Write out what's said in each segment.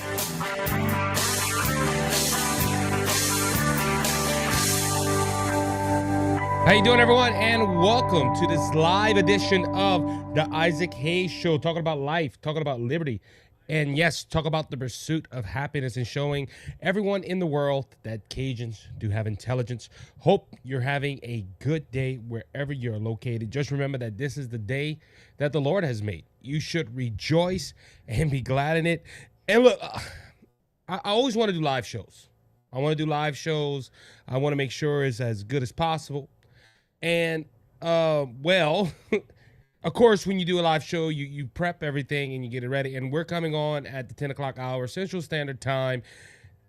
How you doing, everyone? And welcome to this live edition of the Isaac Hayes Show, talking about life, talking about liberty, and yes, talk about the pursuit of happiness and showing everyone in the world that Cajuns do have intelligence. Hope you're having a good day wherever you're located. Just remember that this is the day that the Lord has made. You should rejoice and be glad in it. And look, I always want to do live shows. I want to do live shows. I want to make sure it's as good as possible. And, well, of course, when you do a live show, you prep everything and you get it ready. And we're coming on at the 10 o'clock hour, Central Standard Time,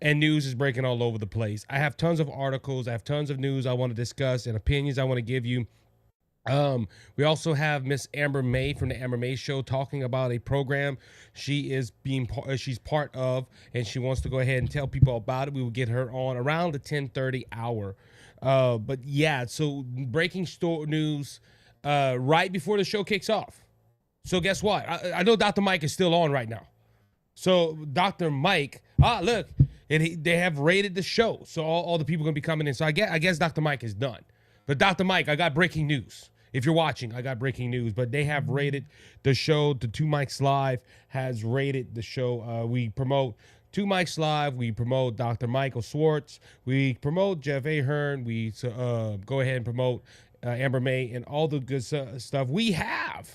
and news is breaking all over the place. I have tons of articles. I have tons of news I want to discuss and opinions I want to give you. We also have Miss Amber May from the Amber May Show talking about a program she's part of, and she wants to go ahead and tell people about it. We will get her on around the 10:30 hour. But yeah, so breaking news right before the show kicks off. So guess what? I know Dr. Mike is still on right now. So Dr. Mike, look, and they have rated the show. So all the people are going to be coming in. So I guess Dr. Mike is done. But Dr. Mike, I got breaking news. If you're watching, I got breaking news. But they have rated the show. The Two Mics Live has rated the show. We promote Two Mics Live. We promote Dr. Michael Schwartz. We promote Jeff Ahern. We go ahead and promote Amber May and all the good stuff. We have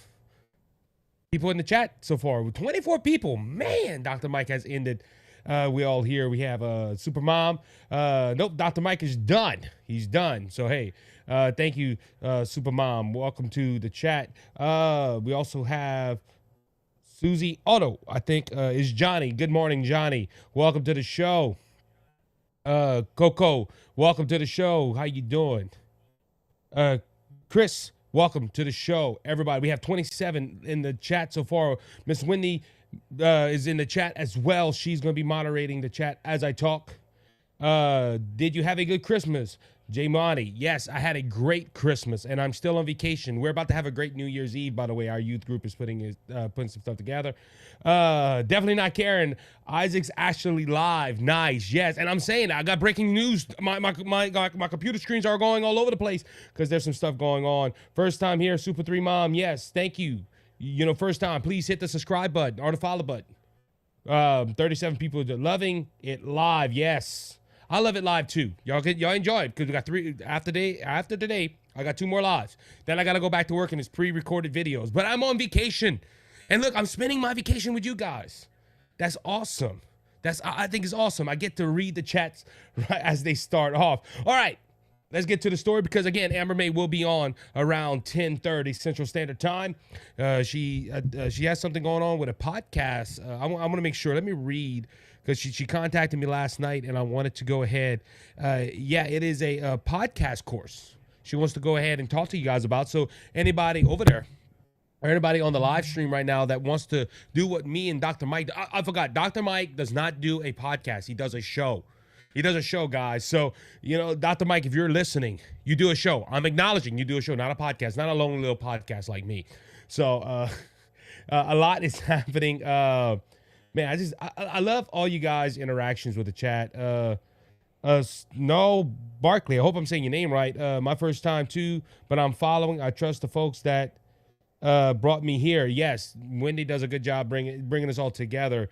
people in the chat so far with 24 people. Man, Dr. Mike has ended. We all here. We have Supermom. Nope, Dr. Mike is done. He's done. So, hey, thank you, Supermom. Welcome to the chat. We also have Susie Otto, I think, is Johnny. Good morning, Johnny. Welcome to the show. Coco, welcome to the show. How you doing? Chris, welcome to the show. Everybody, we have 27 in the chat so far. Miss Wendy is in the chat as well. She's going to be moderating the chat as I talk. Did you have a good Christmas? Jay Monty, yes, I had a great Christmas, and I'm still on vacation. We're about to have a great New Year's Eve, by the way. Our youth group is putting some stuff together. Definitely not Karen. Isaac's actually live. Nice, yes. And I'm saying I got breaking news. My computer screens are going all over the place because there's some stuff going on. First time here, Super 3 Mom, yes, thank you. First time, please hit the subscribe button or the follow button. 37 people loving it live, yes. I love it live too. Y'all enjoy it because we got 3 after today. I got 2 more lives. Then I got to go back to work and it's pre-recorded videos. But I'm on vacation, and look, I'm spending my vacation with you guys. That's awesome. I think it's awesome. I get to read the chats right as they start off. All right, let's get to the story because again, Amber May will be on around 10:30 Central Standard Time. She has something going on with a podcast. I want to make sure. Let me read. Because she contacted me last night, and I wanted to go ahead. It is a podcast course she wants to go ahead and talk to you guys about. So anybody over there, or anybody on the live stream right now that wants to do what me and Dr. Mike, I forgot, Dr. Mike does not do a podcast. He does a show. He does a show, guys. So, Dr. Mike, if you're listening, you do a show. I'm acknowledging you do a show, not a podcast, not a lonely little podcast like me. So a lot is happening. Man, I love all you guys' interactions with the chat. No, Barkley, I hope I'm saying your name right. My first time too, but I'm following. I trust the folks that brought me here. Yes, Wendy does a good job bringing us all together.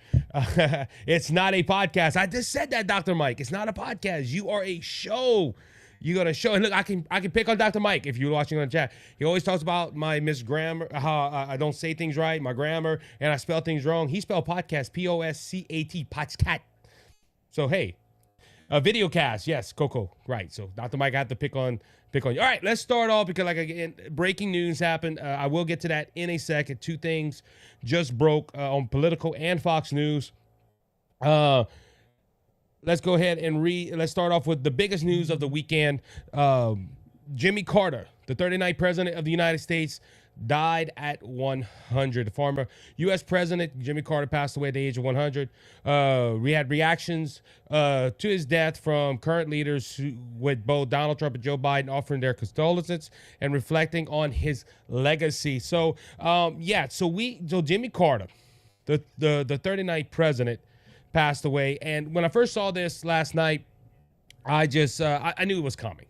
It's not a podcast. I just said that, Dr. Mike. It's not a podcast. You are a show. You got a show. And look, I can pick on Dr. Mike if you're watching on the chat. He always talks about my misgrammar, how I don't say things right, my grammar, and I spell things wrong. He spelled podcast, P-O-S-C-A-T, podcast. So, hey, video cast, yes, Coco, right. So, Dr. Mike, I have to pick on you. All right, let's start off because, again, breaking news happened. I will get to that in a second. 2 things just broke on Politico and Fox News. Let's go ahead and let's start off with the biggest news of the weekend. Jimmy Carter, the 39th president of the United States, died at 100. The former U.S. president, Jimmy Carter, passed away at the age of 100. We had reactions to his death from current leaders with both Donald Trump and Joe Biden offering their condolences and reflecting on his legacy. So Jimmy Carter, the 39th president, passed away. And when I first saw this last night, I just I knew it was coming.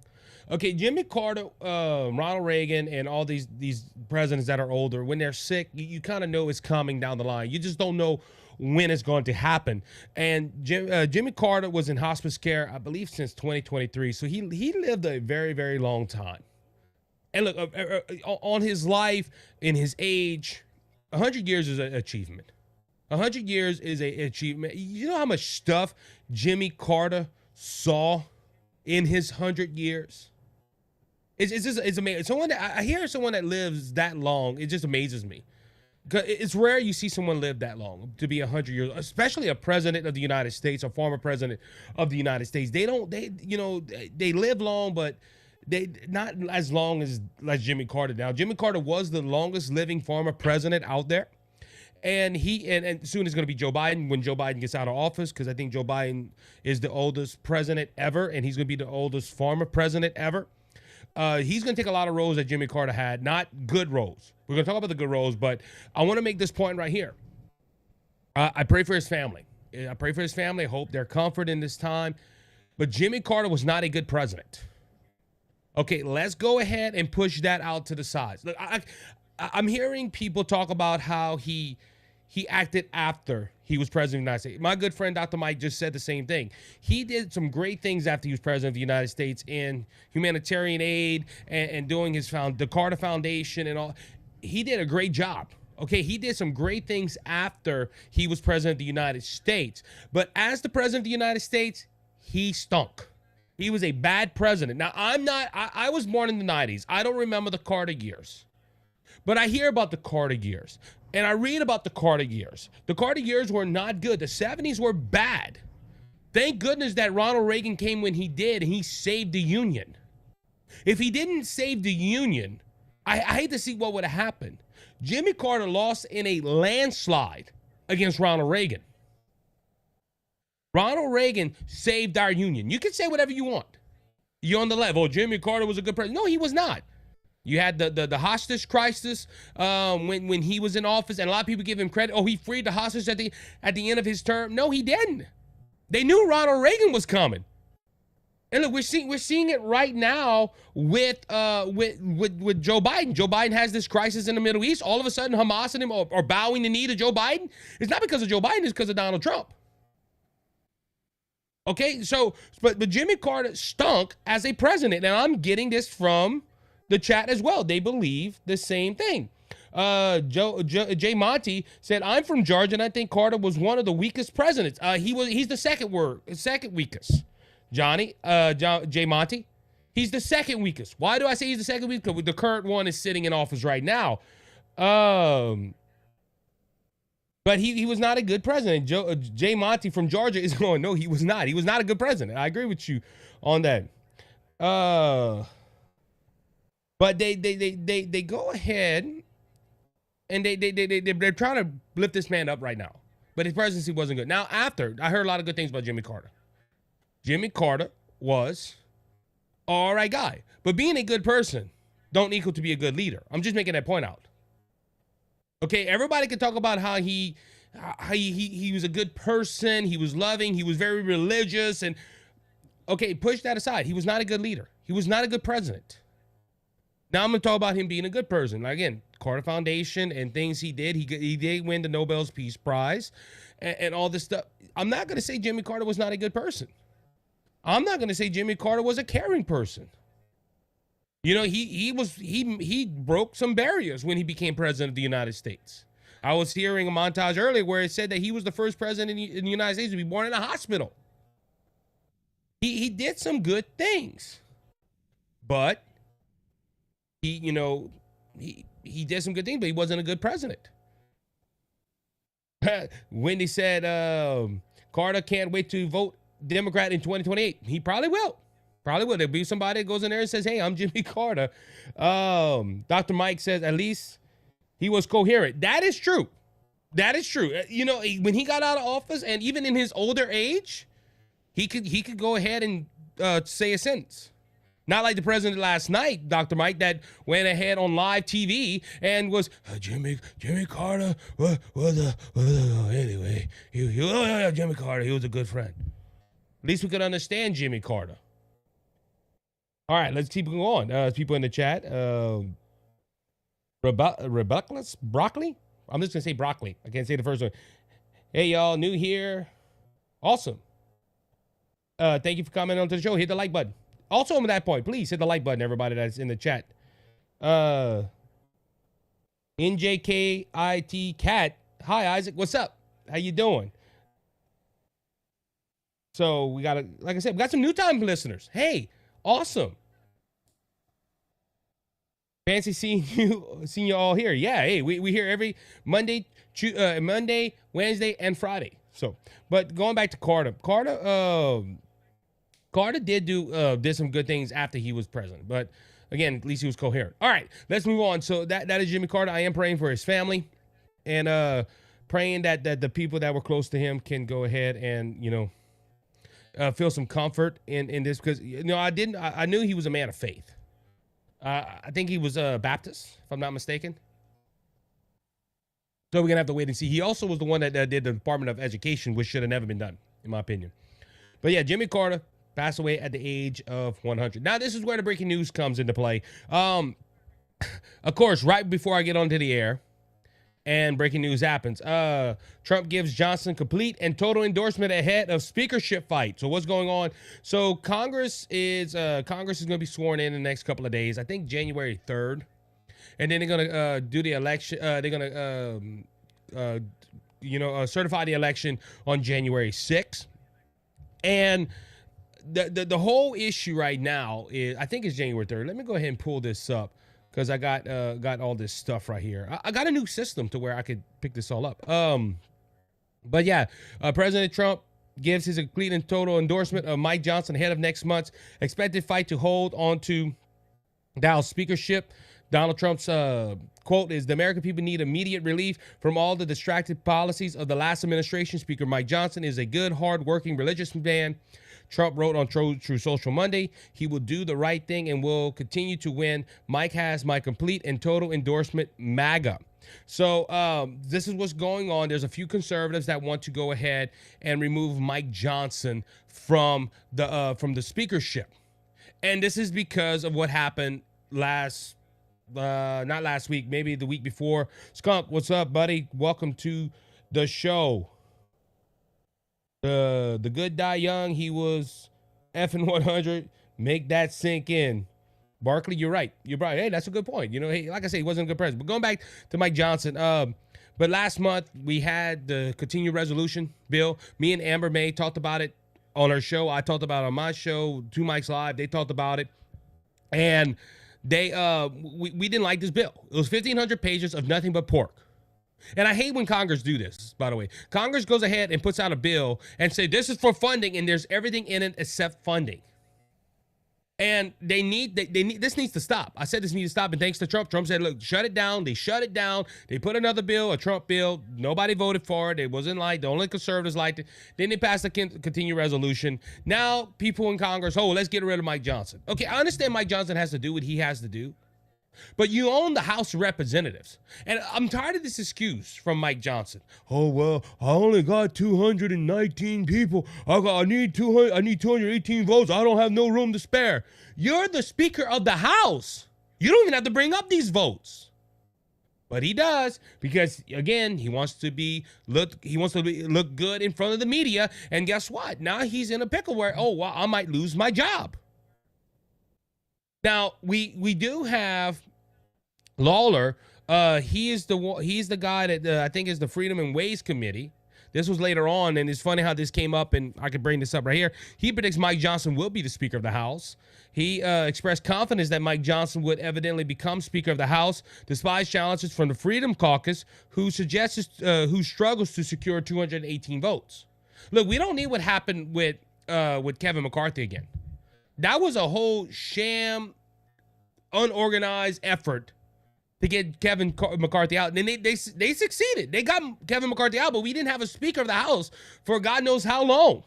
Okay, Jimmy Carter, Ronald Reagan, and all these presidents that are older, when they're sick, you kind of know it's coming down the line. You just don't know when it's going to happen. And Jimmy Carter was in hospice care, I believe, since 2023. So he lived a very, very long time. And look, on his life, in his age, 100 years is an achievement. 100 years is an achievement. You know how much stuff Jimmy Carter saw in his 100 years? It's amazing. Someone that I hear someone that lives that long, it just amazes me. It's rare you see someone live that long, to be 100 years, especially a president of the United States, a former president of the United States. They live long, but they not as long as Jimmy Carter. Now, Jimmy Carter was the longest living former president out there. And and soon is going to be Joe Biden when Joe Biden gets out of office, because I think Joe Biden is the oldest president ever, and he's going to be the oldest former president ever. He's going to take a lot of roles that Jimmy Carter had, not good roles. We're going to talk about the good roles, but I want to make this point right here. I pray for his family. I pray for his family. I hope they're comfort in this time. But Jimmy Carter was not a good president. Okay, let's go ahead and push that out to the sides. Look, I'm hearing people talk about how he acted after he was president of the United States. My good friend, Dr. Mike, just said the same thing. He did some great things after he was president of the United States in humanitarian aid and doing the Carter Foundation and all. He did a great job. Okay, he did some great things after he was president of the United States. But as the president of the United States, he stunk. He was a bad president. Now, I was born in the 90s. I don't remember the Carter years. But I hear about the Carter years, and I read about the Carter years. The Carter years were not good. The 70s were bad. Thank goodness that Ronald Reagan came when he did, and he saved the Union. If he didn't save the Union, I hate to see what would have happened. Jimmy Carter lost in a landslide against Ronald Reagan. Ronald Reagan saved our Union. You can say whatever you want. You're on the left. Oh, Jimmy Carter was a good president. No, he was not. You had the hostage crisis when he was in office, and a lot of people give him credit. Oh, he freed the hostage at the end of his term. No, he didn't. They knew Ronald Reagan was coming. And look, we're seeing it right now with Joe Biden. Joe Biden has this crisis in the Middle East. All of a sudden, Hamas and him are bowing the knee to Joe Biden. It's not because of Joe Biden. It's because of Donald Trump. Okay, so but Jimmy Carter stunk as a president, and I'm getting this from the chat as well. They believe the same thing. Jay Monty said, I'm from Georgia, and I think Carter was one of the weakest presidents. He's the second weakest. Jay Monty, he's the second weakest. Why do I say he's the second weakest? Because the current one is sitting in office right now. But he was not a good president. Jay Monty from Georgia is going, no, he was not. He was not a good president. I agree with you on that. But they go ahead and they're trying to lift this man up right now. But his presidency wasn't good. Now, after, I heard a lot of good things about Jimmy Carter. Jimmy Carter was all right guy. But being a good person don't equal to be a good leader. I'm just making that point out. Okay, everybody can talk about how he was a good person, he was loving, he was very religious, and okay, push that aside. He was not a good leader. He was not a good president. Now I'm going to talk about him being a good person. Again, Carter Foundation and things he did. He did win the Nobel Peace Prize and all this stuff. I'm not going to say Jimmy Carter was not a good person. I'm not going to say Jimmy Carter was a caring person. You know, he broke some barriers when he became president of the United States. I was hearing a montage earlier where it said that he was the first president in the United States to be born in a hospital. He did some good things, but he did some good things, but he wasn't a good president. Wendy said Carter can't wait to vote Democrat in 2028. He probably will. Probably will. There'll be somebody that goes in there and says, hey, I'm Jimmy Carter. Dr. Mike says, at least he was coherent. That is true. That is true. You know, when he got out of office and even in his older age, he could go ahead and say a sentence. Not like the president last night, Dr. Mike, that went ahead on live TV and was Jimmy Carter. Anyway, Jimmy Carter, he was a good friend. At least we could understand Jimmy Carter. All right, let's keep going. People in the chat. Rebecca's broccoli. I'm just gonna say broccoli. I can't say the first one. Hey y'all, new here. Awesome. Thank you for coming onto the show. Hit the like button. Also, on that point, please hit the like button, everybody that's in the chat. NJKIT Cat. Hi, Isaac. What's up? How you doing? So we got like I said, we got some new time listeners. Hey, awesome. Fancy seeing you all here. Yeah, hey, we here every Monday, Wednesday, and Friday. So, but going back to Carter. Carter did some good things after he was president, but again, at least he was coherent. All right, let's move on. So that is Jimmy Carter. I am praying for his family, and praying that the people that were close to him can go ahead and feel some comfort in this, because I knew he was a man of faith. I think he was Baptist, if I'm not mistaken. So we're gonna have to wait and see. He also was the one that did the Department of Education, which should have never been done, in my opinion. But yeah, Jimmy Carter passed away at the age of 100. Now, this is where the breaking news comes into play. Of course, right before I get onto the air and breaking news happens, Trump gives Johnson complete and total endorsement ahead of speakership fight. So what's going on? So Congress is going to be sworn in the next couple of days. I think January 3rd. And then they're going to do the election. They're going to certify the election on January 6th. And the whole issue right now is, I think it's January 3rd. Let me go ahead and pull this up, because I got all this stuff right here. I got a new system to where I could pick this all up. But yeah, President Trump gives his complete and total endorsement of Mike Johnson ahead of next month's expected fight to hold on to the House speakership. Donald Trump's quote is, "The American people need immediate relief from all the distracted policies of the last administration. Speaker Mike Johnson is a good, hard-working, religious man." Trump wrote on True Social Monday, "He will do the right thing and will continue to win. Mike has my complete and total endorsement, MAGA." So this is what's going on. There's a few conservatives that want to go ahead and remove Mike Johnson from the speakership. And this is because of what happened not last week, maybe the week before. Skunk, what's up, buddy? Welcome to the show. The good die young. He was effing 100. Make that sink in. Barkley, you're right. You're right. Hey, that's a good point. Hey, like I said, he wasn't a good president. But going back to Mike Johnson, but last month we had the continued resolution bill. Me and Amber May talked about it on our show. I talked about it on my show, Two Mics Live. They talked about it. And we didn't like this bill. It was 1,500 pages of nothing but pork. And I hate when Congress do this, by the way. Congress goes ahead and puts out a bill and say, this is for funding, and there's everything in it except funding. And they need this needs to stop. I said this needs to stop, and thanks to Trump. Trump said, look, shut it down. They shut it down. They put another bill, a Trump bill. Nobody voted for it. It wasn't liked. The only conservatives liked it. Then they passed the continued resolution. Now people in Congress, let's get rid of Mike Johnson. Okay, I understand Mike Johnson has to do what he has to do. But you own the House of Representatives. And I'm tired of this excuse from Mike Johnson. Oh, well, I only got 219 people. I need 218 votes. I don't have no room to spare. You're the Speaker of the House. You don't even have to bring up these votes. But he does, because again, he wants to look good in front of the media. And guess what? Now he's in a pickle where, I might lose my job. Now, we do have Lawler. He's the guy that I think is the Freedom and Ways Committee. This was later on, and it's funny how this came up, and I could bring this up right here. He predicts Mike Johnson will be the Speaker of the House. He expressed confidence that Mike Johnson would evidently become Speaker of the House, despite challenges from the Freedom Caucus, who struggles to secure 218 votes. Look, we don't need what happened with Kevin McCarthy again. That was a whole sham, unorganized effort to get Kevin McCarthy out. And then they succeeded. They got Kevin McCarthy out, but we didn't have a Speaker of the House for God knows how long.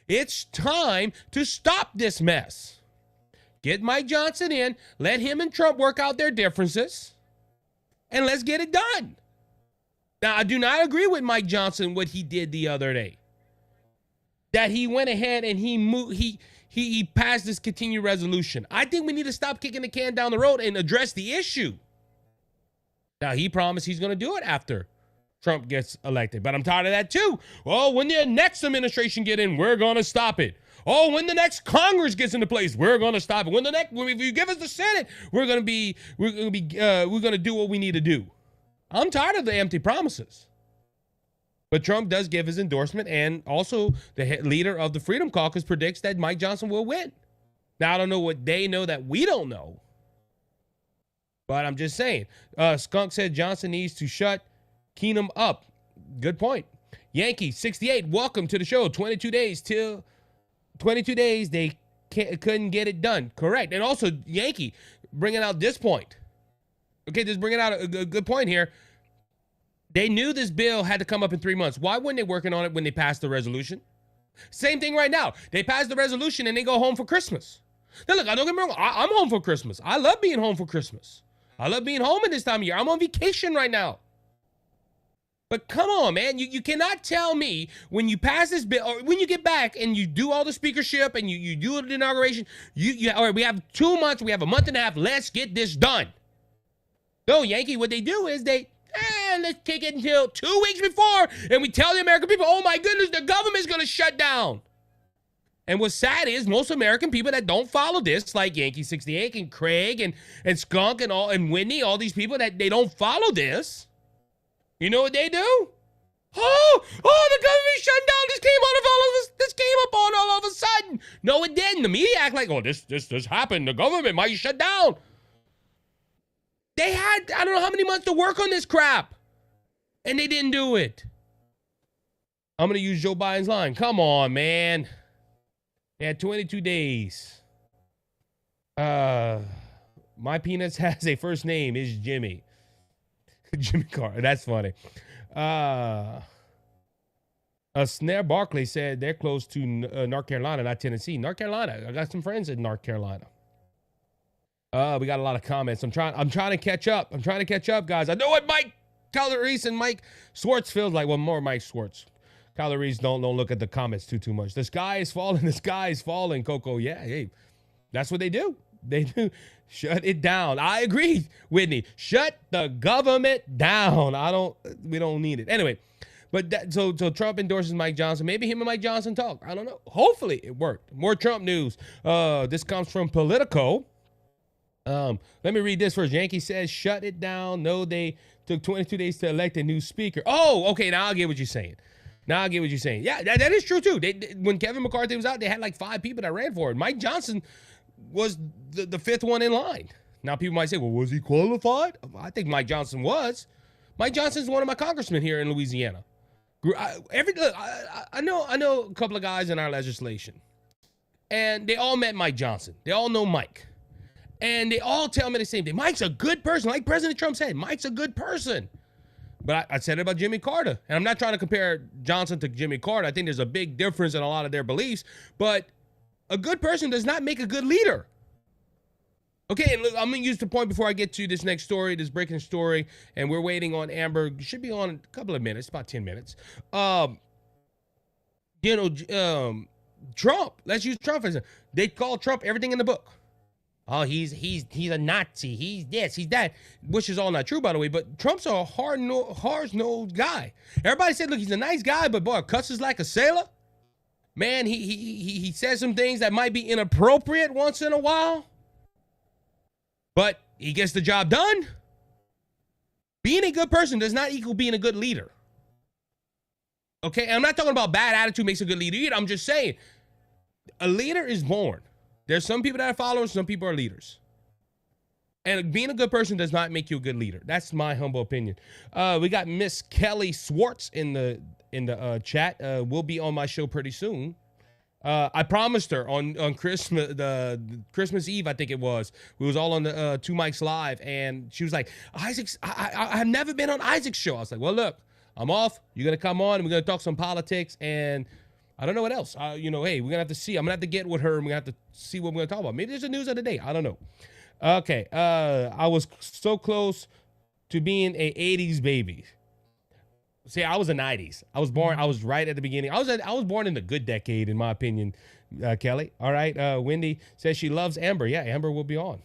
It's time to stop this mess. Get Mike Johnson in. Let him and Trump work out their differences. And let's get it done. Now, I do not agree with Mike Johnson, what he did the other day. That he went ahead and he passed this continuing resolution. I think we need to stop kicking the can down the road and address the issue. Now, he promised he's going to do it after Trump gets elected. But I'm tired of that too. Oh, when the next administration get in, we're going to stop it. Oh, when the next Congress gets into place, we're going to stop it. When if you give us the Senate, we're going to do what we need to do. I'm tired of the empty promises. But Trump does give his endorsement, and also the leader of the Freedom Caucus predicts that Mike Johnson will win. Now, I don't know what they know that we don't know. But I'm just saying. Skunk said Johnson needs to shut Keenum up. Good point. Yankee 68, welcome to the show. 22 days they couldn't get it done. Correct. And also, Yankee, bringing out this point. Okay, just bringing out a good point here. They knew this bill had to come up in 3 months. Why weren't they working on it when they passed the resolution? Same thing right now. They passed the resolution and they go home for Christmas. Now, look, I don't get me wrong. I'm home for Christmas. I love being home for Christmas. I love being home at this time of year. I'm on vacation right now. But come on, man. You cannot tell me when you pass this bill or when you get back and you do all the speakership and you do the inauguration, all right, we have 2 months, we have a month and a half. Let's get this done. No, Yankee, what they do is let's take it until 2 weeks before, and we tell the American people, oh my goodness, the government's going to shut down. And what's sad is most American people that don't follow this, like Yankee 68 and Craig and Skunk and Whitney, all these people that they don't follow this, you know what they do? Oh, the government shut down. This came up on all of a sudden. No, it didn't. The media act like, oh, this happened. The government might shut down. They had, I don't know how many months to work on this crap. And they didn't do it. I'm going to use Joe Biden's line. Come on, man. They had 22 days. My Peanuts has a first name. Is Jimmy. Jimmy Carter. That's funny. Snare Barkley said they're close to North Carolina, not Tennessee. North Carolina. I got some friends in North Carolina. We got a lot of comments. I'm trying to catch up. Guys. I know what Mike Calories and Mike Schwartz feels like. Well, more Mike Schwartz. Calories don't look at the comments too much. The sky is falling, Coco. Yeah, hey, that's what they do. They do. Shut it down. I agree, Whitney. Shut the government down. We don't need it. Anyway, but so Trump endorses Mike Johnson. Maybe him and Mike Johnson talk. I don't know. Hopefully it worked. More Trump news. This comes from Politico. Let me read this first. Yankee says, shut it down. No, they took 22 days to elect a new speaker. Oh, okay. Now I get what you're saying. Yeah, that is true too. When Kevin McCarthy was out, they had like 5 people that ran for it. Mike Johnson was the 5th one in line. Now people might say, well, was he qualified? I think Mike Johnson was. Mike Johnson's one of my congressmen here in Louisiana. I know a couple of guys in our legislation, and they all met Mike Johnson. They all know Mike. And they all tell me the same thing. Mike's a good person. Like President Trump said, Mike's a good person. But I said it about Jimmy Carter. And I'm not trying to compare Johnson to Jimmy Carter. I think there's a big difference in a lot of their beliefs. But a good person does not make a good leader. Okay, and look, I'm going to use the point before I get to this next story, this breaking story. And we're waiting on Amber. Should be on in a couple of minutes, about 10 minutes. Trump. Let's use Trump as they call Trump everything in the book. Oh, he's a Nazi. He's this, he's that, which is all not true, by the way. But Trump's a hard-nosed guy. Everybody said, look, he's a nice guy, but boy, cusses like a sailor. Man, he says some things that might be inappropriate once in a while, but he gets the job done. Being a good person does not equal being a good leader. Okay, and I'm not talking about bad attitude makes a good leader either. I'm just saying, a leader is born. There's some people that are followers, some people are leaders. And being a good person does not make you a good leader. That's my humble opinion. We got Miss Kelly Swartz in the chat. Will be on my show pretty soon. I promised her on Christmas, the Christmas Eve, I think it was. We was all on the 2 Mics Live, and she was like, Isaac's, I have never been on Isaac's show. I was like, well, look, I'm off. You're going to come on, and we're going to talk some politics, and I don't know what else. Hey, we're gonna have to see. I'm gonna have to get with her and we're gonna have to see what we're gonna talk about. Maybe there's a news of the day. I don't know. Okay. I was so close to being a 80s baby. See, I was a 90s. I was right at the beginning. I was born in the good decade, in my opinion, Kelly. All right. Wendy says she loves Amber. Yeah, Amber will be on.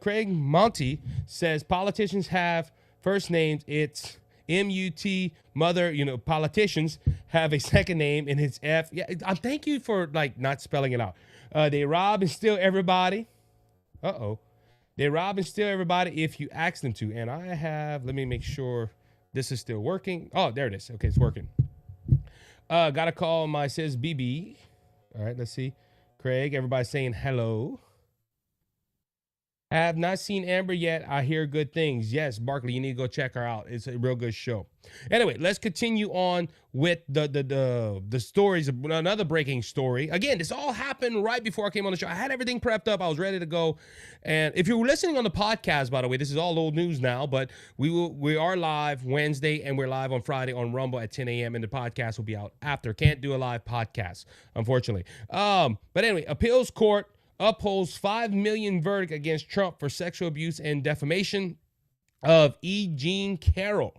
Craig Monty says politicians have first names. It's M-U-T, mother. Politicians have a second name and it's F. Yeah, thank you for not spelling it out. They rob and steal everybody. They rob and steal everybody if you ask them to. And let me make sure this is still working. Oh, there it is. Okay, it's working. Gotta call my sis BB. All right, let's see. Craig, everybody's saying hello. I have not seen Amber yet. I hear good things. Yes, Barkley, you need to go check her out. It's a real good show. Anyway, let's continue on with the stories. Another breaking story. Again, this all happened right before I came on the show. I had everything prepped up. I was ready to go. And if you're listening on the podcast, by the way, this is all old news now, but we are live Wednesday and we're live on Friday on Rumble at 10 a.m. and the podcast will be out after. Can't do a live podcast, unfortunately. But anyway, appeals court upholds $5 million verdict against Trump for sexual abuse and defamation of E. Jean Carroll.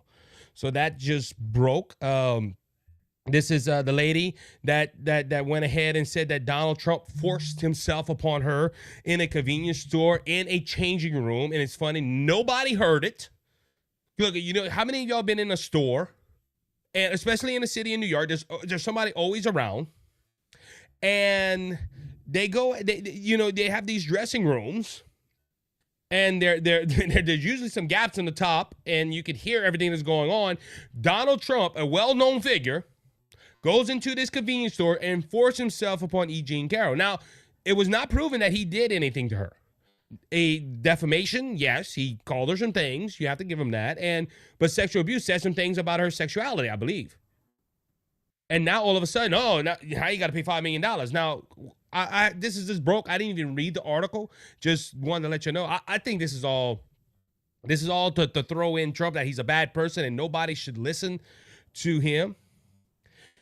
So that just broke. This is the lady that went ahead and said that Donald Trump forced himself upon her in a convenience store in a changing room. And it's funny, nobody heard it. Look, how many of y'all been in a store, and especially in the city of New York, there's somebody always around, and they have these dressing rooms, and there's usually some gaps in the top, and you can hear everything that's going on. Donald Trump, a well-known figure, goes into this convenience store and forced himself upon E. Jean Carroll. Now, it was not proven that he did anything to her. A defamation, yes, he called her some things. You have to give him that. But sexual abuse said some things about her sexuality, I believe. And now all of a sudden, now you got to pay $5 million. Now, this is just broke. I didn't even read the article. Just wanted to let you know. I think this is all to throw in Trump, that he's a bad person and nobody should listen to him.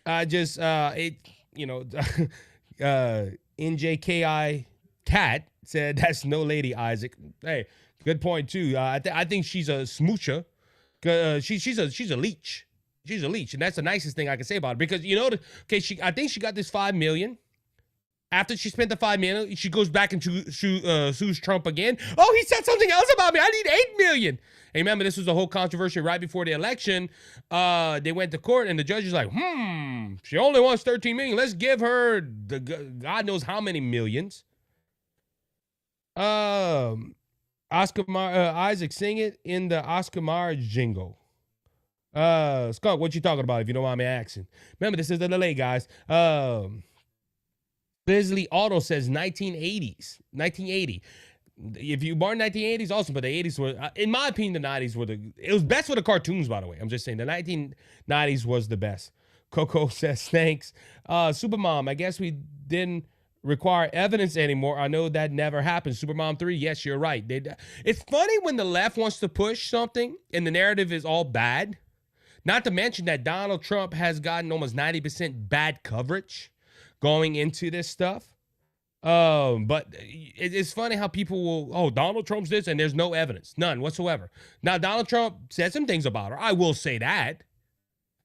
NJKI Cat said that's no lady, Isaac. Hey, good point too. I think she's a smoocher. She's a leech. She's a leech, and that's the nicest thing I can say about it, because I think she got this $5 million. After she spent the $5 million, she goes back and sues Trump again. Oh, he said something else about me. I need $8 million. Hey, remember, this was a whole controversy right before the election. They went to court, and the judge is like, she only wants $13 million. Let's give her the God knows how many millions. Isaac, sing it in the Oscar Mayer jingle. Skunk, what you talking about, if you don't mind me asking? Remember, this is the delay, guys. Bisley Auto says 1980. If you born 1980s, awesome. But the 80s were, in my opinion, the 90s were it was best for the cartoons, by the way. I'm just saying the 1990s was the best. Coco says thanks. Supermom, I guess we didn't require evidence anymore. I know that never happened. Supermom 3, yes, you're right. It's funny when the left wants to push something and the narrative is all bad. Not to mention that Donald Trump has gotten almost 90% bad coverage going into this stuff. But it's funny how people will, Donald Trump's this, and there's no evidence, none whatsoever. Now, Donald Trump said some things about her. I will say that.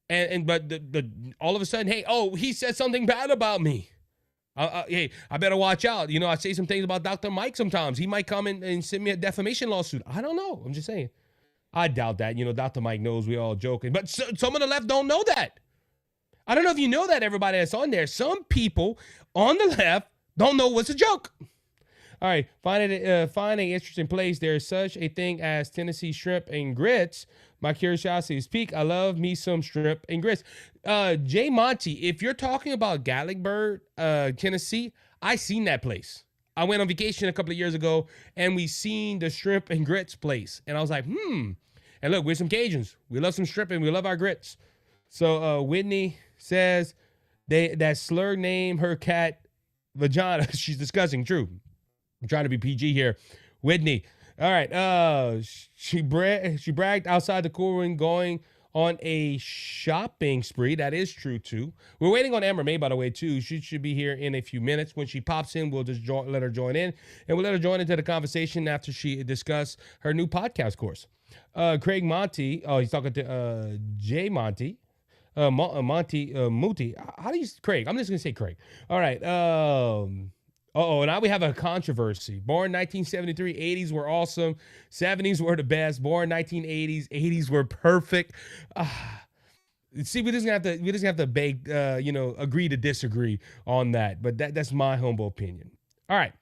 But all of a sudden, he said something bad about me. Hey, I better watch out. I say some things about Dr. Mike sometimes. He might come in and send me a defamation lawsuit. I don't know. I'm just saying. I doubt that. Dr. Mike knows, we all joking. But some of the left don't know that. I don't know if you know that, everybody that's on there. Some people on the left don't know what's a joke. All right, find an interesting place. There is such a thing as Tennessee shrimp and grits. My curiosity is piqued. I love me some shrimp and grits. Jay Monty, if you're talking about Gatlinburg, Tennessee, I seen that place. I went on vacation a couple of years ago, and we seen the shrimp and grits place. And I was like, And look, we're some Cajuns. We love some shrimp, and we love our grits. So Whitney says that slur name her cat vagina. She's discussing. True. I'm trying to be PG here. Whitney. All right. She bragged outside the courtroom going on a shopping spree. That is true too. We're waiting on Amber May, by the way, too. She should be here in a few minutes. When she pops in, we'll just let her join in, and we'll let her join into the conversation after she discuss her new podcast course. Craig Monty, he's talking to Jay Monty. Muti. How do you, Craig? I'm just gonna say Craig. All right. Now we have a controversy. Born 1973, 80s were awesome. 70s were the best. Born 1980s, 80s were perfect. See, we just have to beg, agree to disagree on that. But that's my humble opinion. All right.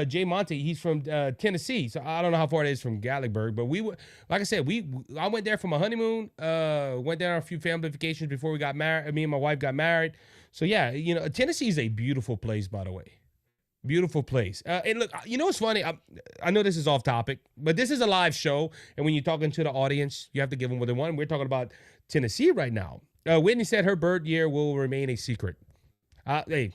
Jay Monty, he's from Tennessee, so I don't know how far it is from Gatlinburg, but like I said, I went there for my honeymoon, went there on a few family vacations before we got married. Me and my wife got married. So yeah, Tennessee is a beautiful place, by the way. Beautiful place. And look, what's funny? I know this is off topic, but this is a live show, and when you're talking to the audience, you have to give them what they want. We're talking about Tennessee right now. Whitney said her birth year will remain a secret. Hey,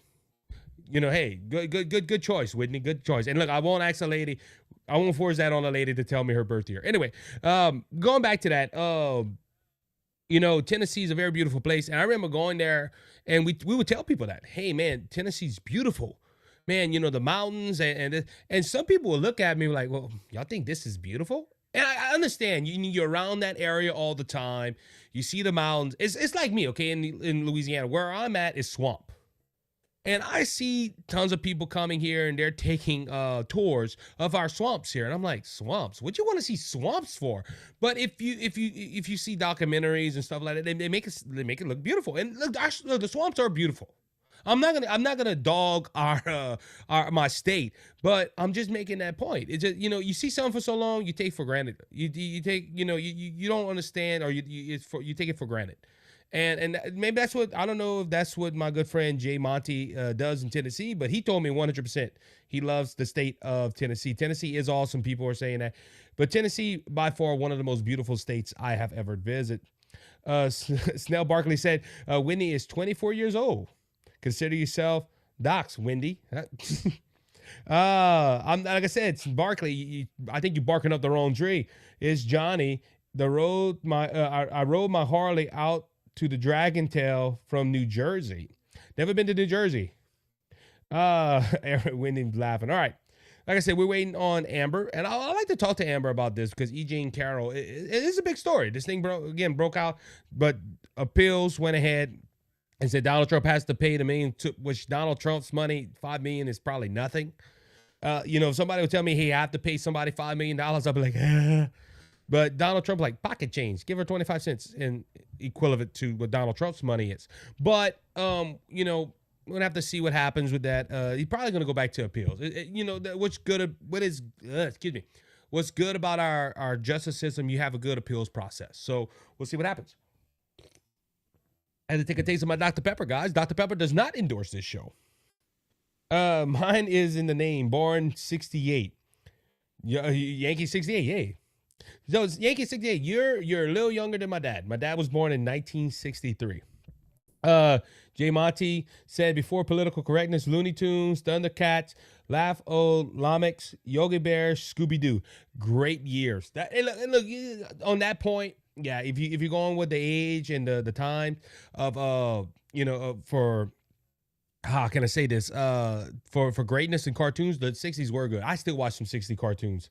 good choice, Whitney. Good choice. And look, I won't ask a lady. I won't force that on a lady to tell me her birth year. Anyway, going back to that, Tennessee is a very beautiful place. And I remember going there, and we would tell people that, hey, man, Tennessee's beautiful. Man, the mountains. And some people will look at me like, well, y'all think this is beautiful? And I understand. You're around that area all the time. You see the mountains. It's like me, okay, in Louisiana. Where I'm at is swamp. And I see tons of people coming here, and they're taking tours of our swamps here, and I'm like, swamps? What you want to see swamps for? But if you see documentaries and stuff like that, they make it look beautiful. And look, the swamps are beautiful. I'm not gonna dog my state, but I'm just making that point. It's just you see something for so long, you take for granted. You take you don't understand, or you take it for granted. And maybe that's what, I don't know if that's what my good friend Jay Monty does in Tennessee, but he told me 100% he loves the state of Tennessee. Tennessee is awesome. People are saying that. But Tennessee, by far, one of the most beautiful states I have ever visited. Snell Barkley said, Whitney is 24 years old. Consider yourself docs, Wendy. I'm like I said, Barkley, I think you're barking up the wrong tree. It's Johnny. I rode my Harley out to the Dragon Tail from New Jersey. Never been to New Jersey. Wendy's laughing. All right. Like I said, we're waiting on Amber, and I like to talk to Amber about this because E.J. and Carroll, it is a big story. This thing broke out, but appeals went ahead and said Donald Trump has to pay the $1 million, which Donald Trump's money, $5 million, is probably nothing. If somebody would tell me, hey, I have to pay somebody $5 million, I'd be like, But Donald Trump, like, pocket change, give her 25 cents and equivalent to what Donald Trump's money is. But, we're going to have to see what happens with that. He's probably going to go back to appeals. What's good about our justice system, you have a good appeals process. So we'll see what happens. I had to take a taste of my Dr. Pepper, guys. Dr. Pepper does not endorse this show. Mine is in the name, born 68. Yankee 68, yay. So it's Yankee 68. You're a little younger than my dad. My dad was born in 1963. Jay Monty said, before political correctness, Looney Tunes, Thundercats, Laugh Old Lamix, Yogi Bear, Scooby-Doo. Great years. Look, on that point, yeah, if you're going with the age and the time of for how can I say this? For greatness in cartoons, the 60s were good. I still watch some 60 cartoons.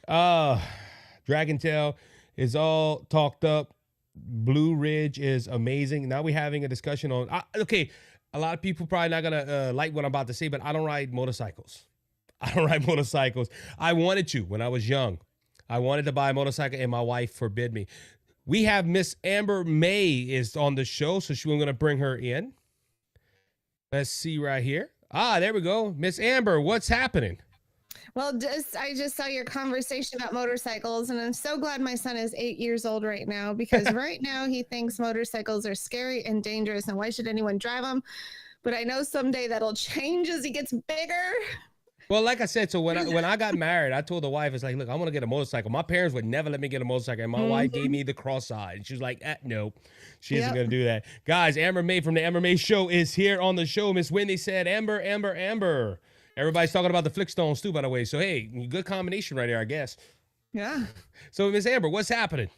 Dragon Tail is all talked up. Blue Ridge is amazing. Now we're having a discussion on, okay, a lot of people probably not going to like what I'm about to say, but I don't ride motorcycles. I wanted to when I was young. I wanted to buy a motorcycle, and my wife forbid me. We have Miss Amber May is on the show, so we're going to bring her in. Let's see right here. There we go. Miss Amber, what's happening? Well, I just saw your conversation about motorcycles, and I'm so glad my son is 8 years old right now, because right now he thinks motorcycles are scary and dangerous, and why should anyone drive them? But I know someday that'll change as he gets bigger. Well, like I said, so when I got married, I told the wife, it's like, look, I want to get a motorcycle. My parents would never let me get a motorcycle, and my wife gave me the cross-eyed. She was like, no, she isn't going to do that. Guys, Amber May from the Amber May Show is here on the show. Miss Wendy said, Amber, Amber, Amber. Everybody's talking about the Flickstones too, by the way. So, hey, good combination right there, I guess. Yeah. So, Miss Amber, what's happening?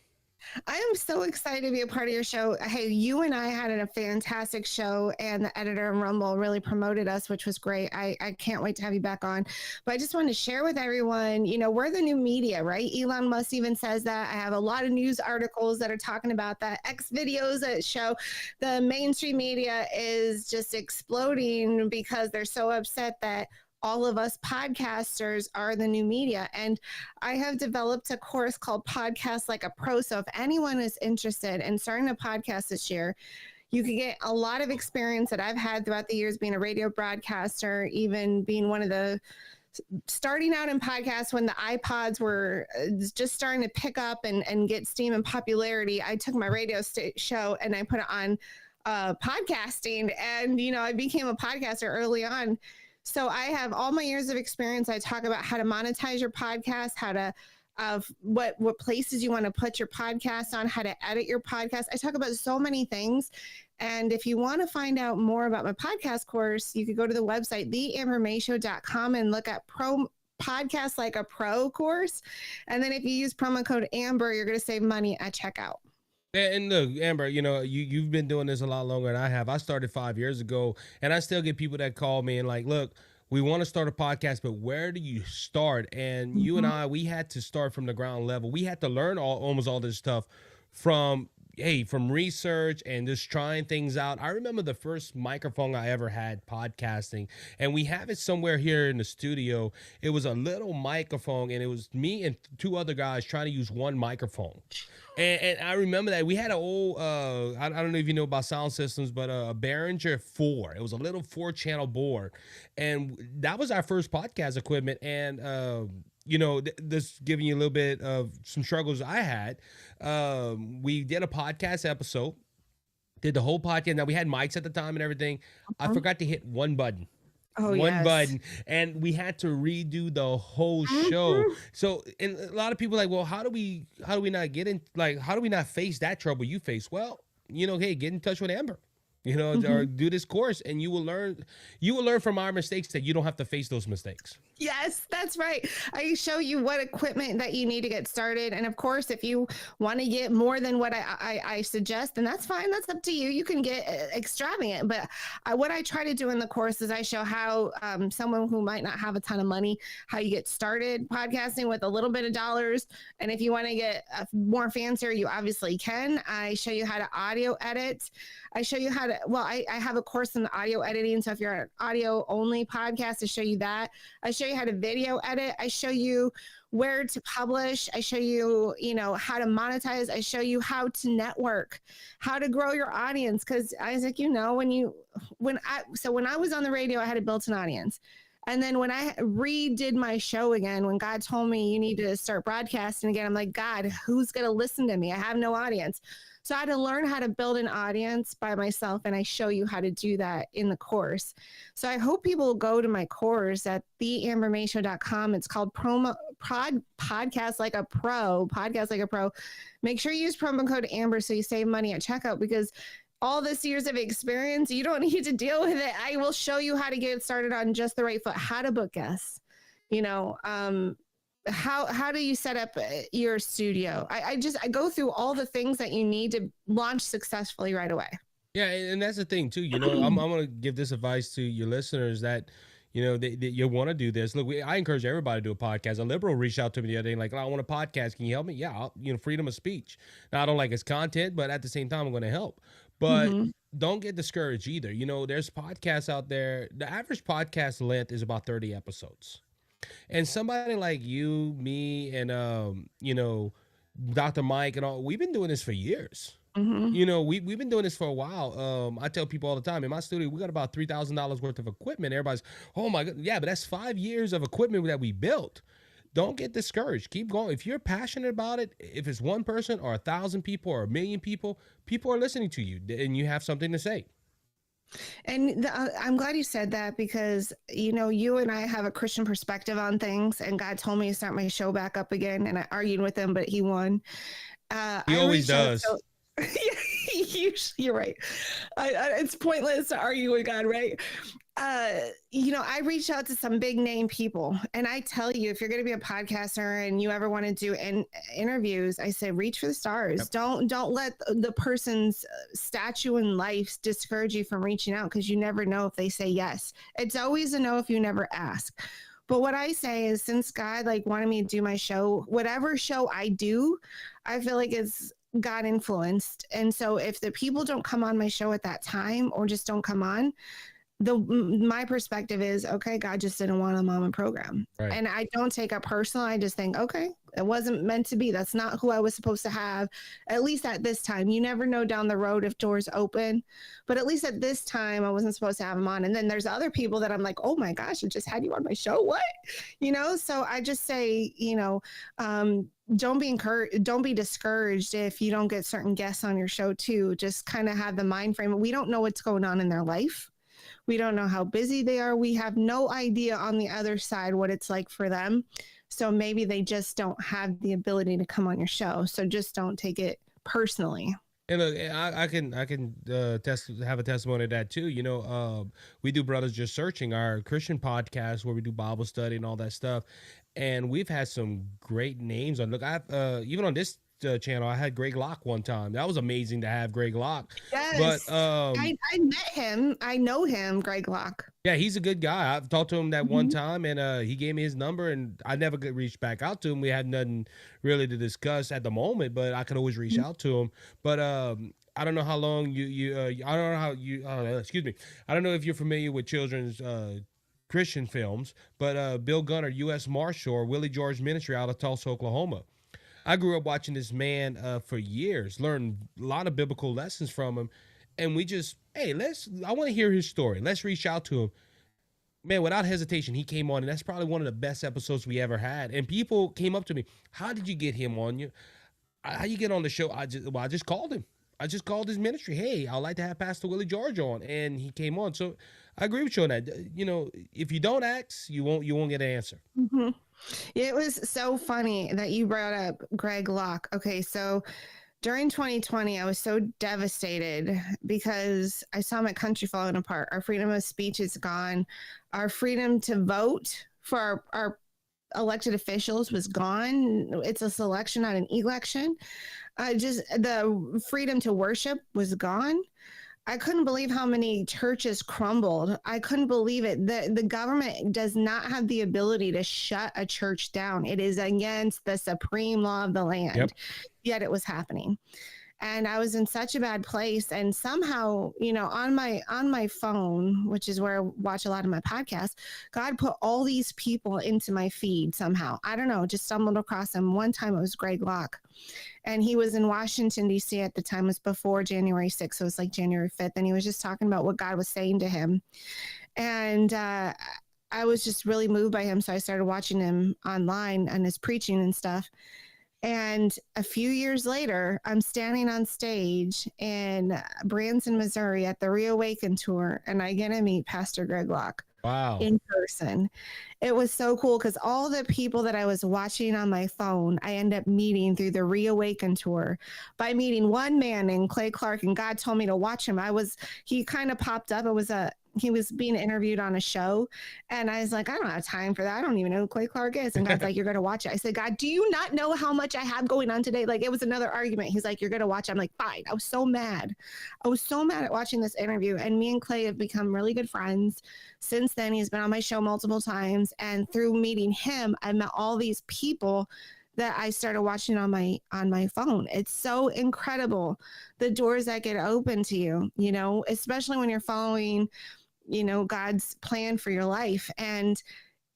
I am so excited to be a part of your show. Hey, you and I had a fantastic show, and the editor in Rumble really promoted us, which was great. I can't wait to have you back on. But I just wanted to share with everyone, we're the new media, right? Elon Musk even says that. I have a lot of news articles that are talking about that. X videos that show the mainstream media is just exploding because they're so upset that all of us podcasters are the new media. And I have developed a course called Podcast Like a Pro. So if anyone is interested in starting a podcast this year, you can get a lot of experience that I've had throughout the years being a radio broadcaster, even being one of the starting out in podcasts when the iPods were just starting to pick up and get steam and popularity. I took my radio show and I put it on podcasting, and I became a podcaster early on. So I have all my years of experience. I talk about how to monetize your podcast, how to what places you want to put your podcast on, how to edit your podcast. I talk about so many things. And if you want to find out more about my podcast course, you could go to the website, theambermayshow.com, and look at Podcast Like a Pro course. And then if you use promo code Amber, you're going to save money at checkout. And look, Amber, you've been doing this a lot longer than I have. I started 5 years ago, and I still get people that call me and like, look, we want to start a podcast, but where do you start? And you and I, we had to start from the ground level. We had to learn almost all this stuff from research and just trying things out. I remember the first microphone I ever had podcasting, and we have it somewhere here in the studio. It was a little microphone, and it was me and two other guys trying to use one microphone. And I remember that we had an old, I don't know if you know about sound systems, but a Behringer 4. It was a little 4-channel board. And that was our first podcast equipment. And, this giving you a little bit of some struggles I had. We did a podcast episode, did the whole podcast. Now, we had mics at the time and everything. I forgot to hit one button. One button, and we had to redo the whole show. So, and a lot of people are like, well, how do we not get in? Like, how do we not face that trouble you face? Well, hey, get in touch with Amber, or do this course, and you will learn from our mistakes that you don't have to face those mistakes. Yes, that's right. I show you what equipment that you need to get started. And of course, if you want to get more than what I suggest, then that's fine. That's up to you. You can get extravagant. But what I try to do in the course is I show how someone who might not have a ton of money, how you get started podcasting with a little bit of dollars. And if you want to get more fancier, you obviously can. I show you how to audio edit. I show you how to, I have a course in audio editing. So if you're an audio only podcast, I show you that. I show you how to video edit. I show you where to publish. I show you, how to monetize. I show you how to network, how to grow your audience. Cause Isaac, when I was on the radio, I had a built-in audience. And then when I redid my show again, when God told me you need to start broadcasting again, I'm like, God, who's going to listen to me? I have no audience. So I had to learn how to build an audience by myself, and I show you how to do that in the course. So I hope people go to my course at theambermayshow.com. It's called Podcast Like a Pro. Podcast Like a Pro. Make sure you use promo code Amber so you save money at checkout, because all this years of experience, you don't need to deal with it. I will show you how to get started on just the right foot, how to book guests, how do you set up your studio? I go through all the things that you need to launch successfully right away. Yeah, and that's the thing too. I'm going to give this advice to your listeners that you want to do this. Look, I encourage everybody to do a podcast. A liberal reached out to me the other day, like, I want a podcast. Can you help me? Yeah, freedom of speech. Now, I don't like his content, but at the same time, I'm going to help. But don't get discouraged either. There's podcasts out there. The average podcast length is about 30 episodes. And somebody like you, me, and Dr. Mike and all, we've been doing this for years. We've been doing this for a while. I tell people all the time, in my studio, we got about $3,000 worth of equipment. Everybody's, oh my God, yeah, but that's 5 years of equipment that we built. Don't get discouraged. Keep going. If you're passionate about it, if it's one person or 1,000 people or 1,000,000 people, people are listening to you, and you have something to say. And I'm glad you said that, because, you and I have a Christian perspective on things, and God told me to start my show back up again, and I argued with him, but he won. He always does. You're right. It's pointless to argue with God, right? I reached out to some big name people, and I tell you, if you're going to be a podcaster and you ever want to do interviews, I say reach for the stars. Yep. Don't let the person's statue in life discourage you from reaching out, because you never know if they say yes. It's always a no if you never ask. But what I say is, since God wanted me to do my show, whatever show I do, I feel like it's God influenced. And so if the people don't come on my show at that time, or just don't come on, my perspective is, okay, God just didn't want them on my program. Right. And I don't take it personal. I just think, okay, it wasn't meant to be. That's not who I was supposed to have, at least at this time. You never know down the road if doors open, but at least at this time, I wasn't supposed to have them on. And then there's other people that I'm like, oh my gosh, I just had you on my show. What? So I just say, don't be encouraged, don't be discouraged if you don't get certain guests on your show too. Just kind of have the mind frame. We don't know what's going on in their life. We don't know how busy they are. We have no idea on the other side what it's like for them. So maybe they just don't have the ability to come on your show. So just don't take it personally. And I can have a testimony of that too. We do Brothers Just Searching, our Christian podcast where we do Bible study and all that stuff. And we've had some great names on. Look, I've even on this channel, I had Greg Locke one time. That was amazing to have Greg Locke. Yes, but I met him. I know him, Greg Locke. Yeah, he's a good guy. I've talked to him that one time, and he gave me his number, and I never could reach back out to him. We had nothing really to discuss at the moment, but I could always reach out to him. But I don't know how long I don't know how you excuse me. I don't know if you're familiar with children's Christian films, but Bill Gunner, U.S. Marshal, or Willie George Ministry out of Tulsa, Oklahoma. I grew up watching this man for years, learned a lot of biblical lessons from him. And we just, hey, I want to hear his story. Let's reach out to him. Man, without hesitation, he came on, and that's probably one of the best episodes we ever had. And people came up to me, how did you get him on you? How you get on the show? I just called him. I just called his ministry. Hey, I'd like to have Pastor Willie George on. And he came on. So I agree with you on that. If you don't ask, you won't get an answer. Mm-hmm. It was so funny that you brought up Greg Locke. Okay, so during 2020, I was so devastated because I saw my country falling apart. Our freedom of speech is gone. Our freedom to vote for our elected officials was gone. It's a selection, not an election. Just the freedom to worship was gone. I couldn't believe how many churches crumbled. I couldn't believe it. The government does not have the ability to shut a church down. It is against the supreme law of the land. Yep. Yet it was happening. And I was in such a bad place. And somehow, on my phone, which is where I watch a lot of my podcasts, God put all these people into my feed somehow. I don't know, just stumbled across them. One time it was Greg Locke. And he was in Washington, D.C. at the time. It was before January 6th. So it was like January 5th. And he was just talking about what God was saying to him. And I was just really moved by him. So I started watching him online and his preaching and stuff. And a few years later, I'm standing on stage in Branson, Missouri at the Reawaken tour, and I get to meet Pastor Greg Locke. Wow. In person. It was so cool because all the people that I was watching on my phone, I end up meeting through the Reawaken tour by meeting one man named Clay Clark, and God told me to watch him. He kind of popped up. He was being interviewed on a show, and I was like, I don't have time for that. I don't even know who Clay Clark is. And God's like, you're going to watch it. I said, God, do you not know how much I have going on today? Like, it was another argument. He's like, you're going to watch it. I'm like, fine. I was so mad. I was so mad at watching this interview, and me and Clay have become really good friends. Since then, he's been on my show multiple times, and through meeting him, I met all these people that I started watching on my phone. It's so incredible, the doors that get open to you, especially when you're following God's plan for your life. And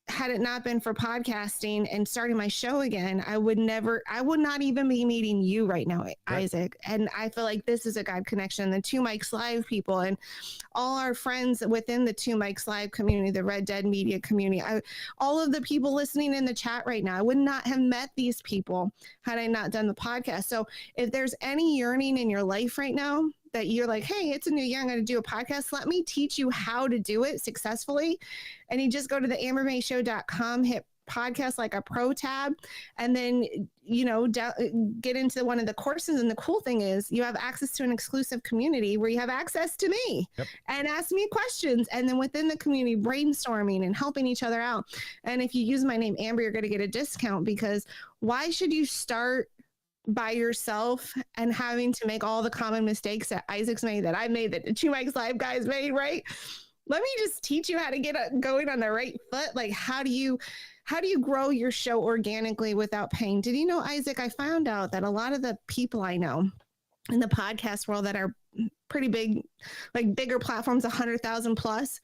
had it not been for podcasting and starting my show again, I would not even be meeting you right now, Isaac. And I feel like this is a God connection. The Two Mics Live people and all our friends within the Two Mics Live community, the Red Dead Media community, all of the people listening in the chat right now, I would not have met these people had I not done the podcast. So if there's any yearning in your life right now that you're like, hey, it's a new year, I'm going to do a podcast, let me teach you how to do it successfully. And you just go to the ambermayshow.com, hit podcast like a pro tab, and then get into one of the courses. And the cool thing is you have access to an exclusive community where you have access to me and ask me questions, and then within the community brainstorming and helping each other out. And if you use my name Amber, you're going to get a discount, because why should you start by yourself and having to make all the common mistakes that Isaac's made, that I made, that the Two Mics Live guys made, right? Let me just teach you how to get going on the right foot. Like, how do you grow your show organically without paying? Did you know, Isaac, I found out that a lot of the people I know in the podcast world that are pretty big, like bigger platforms, 100,000 plus,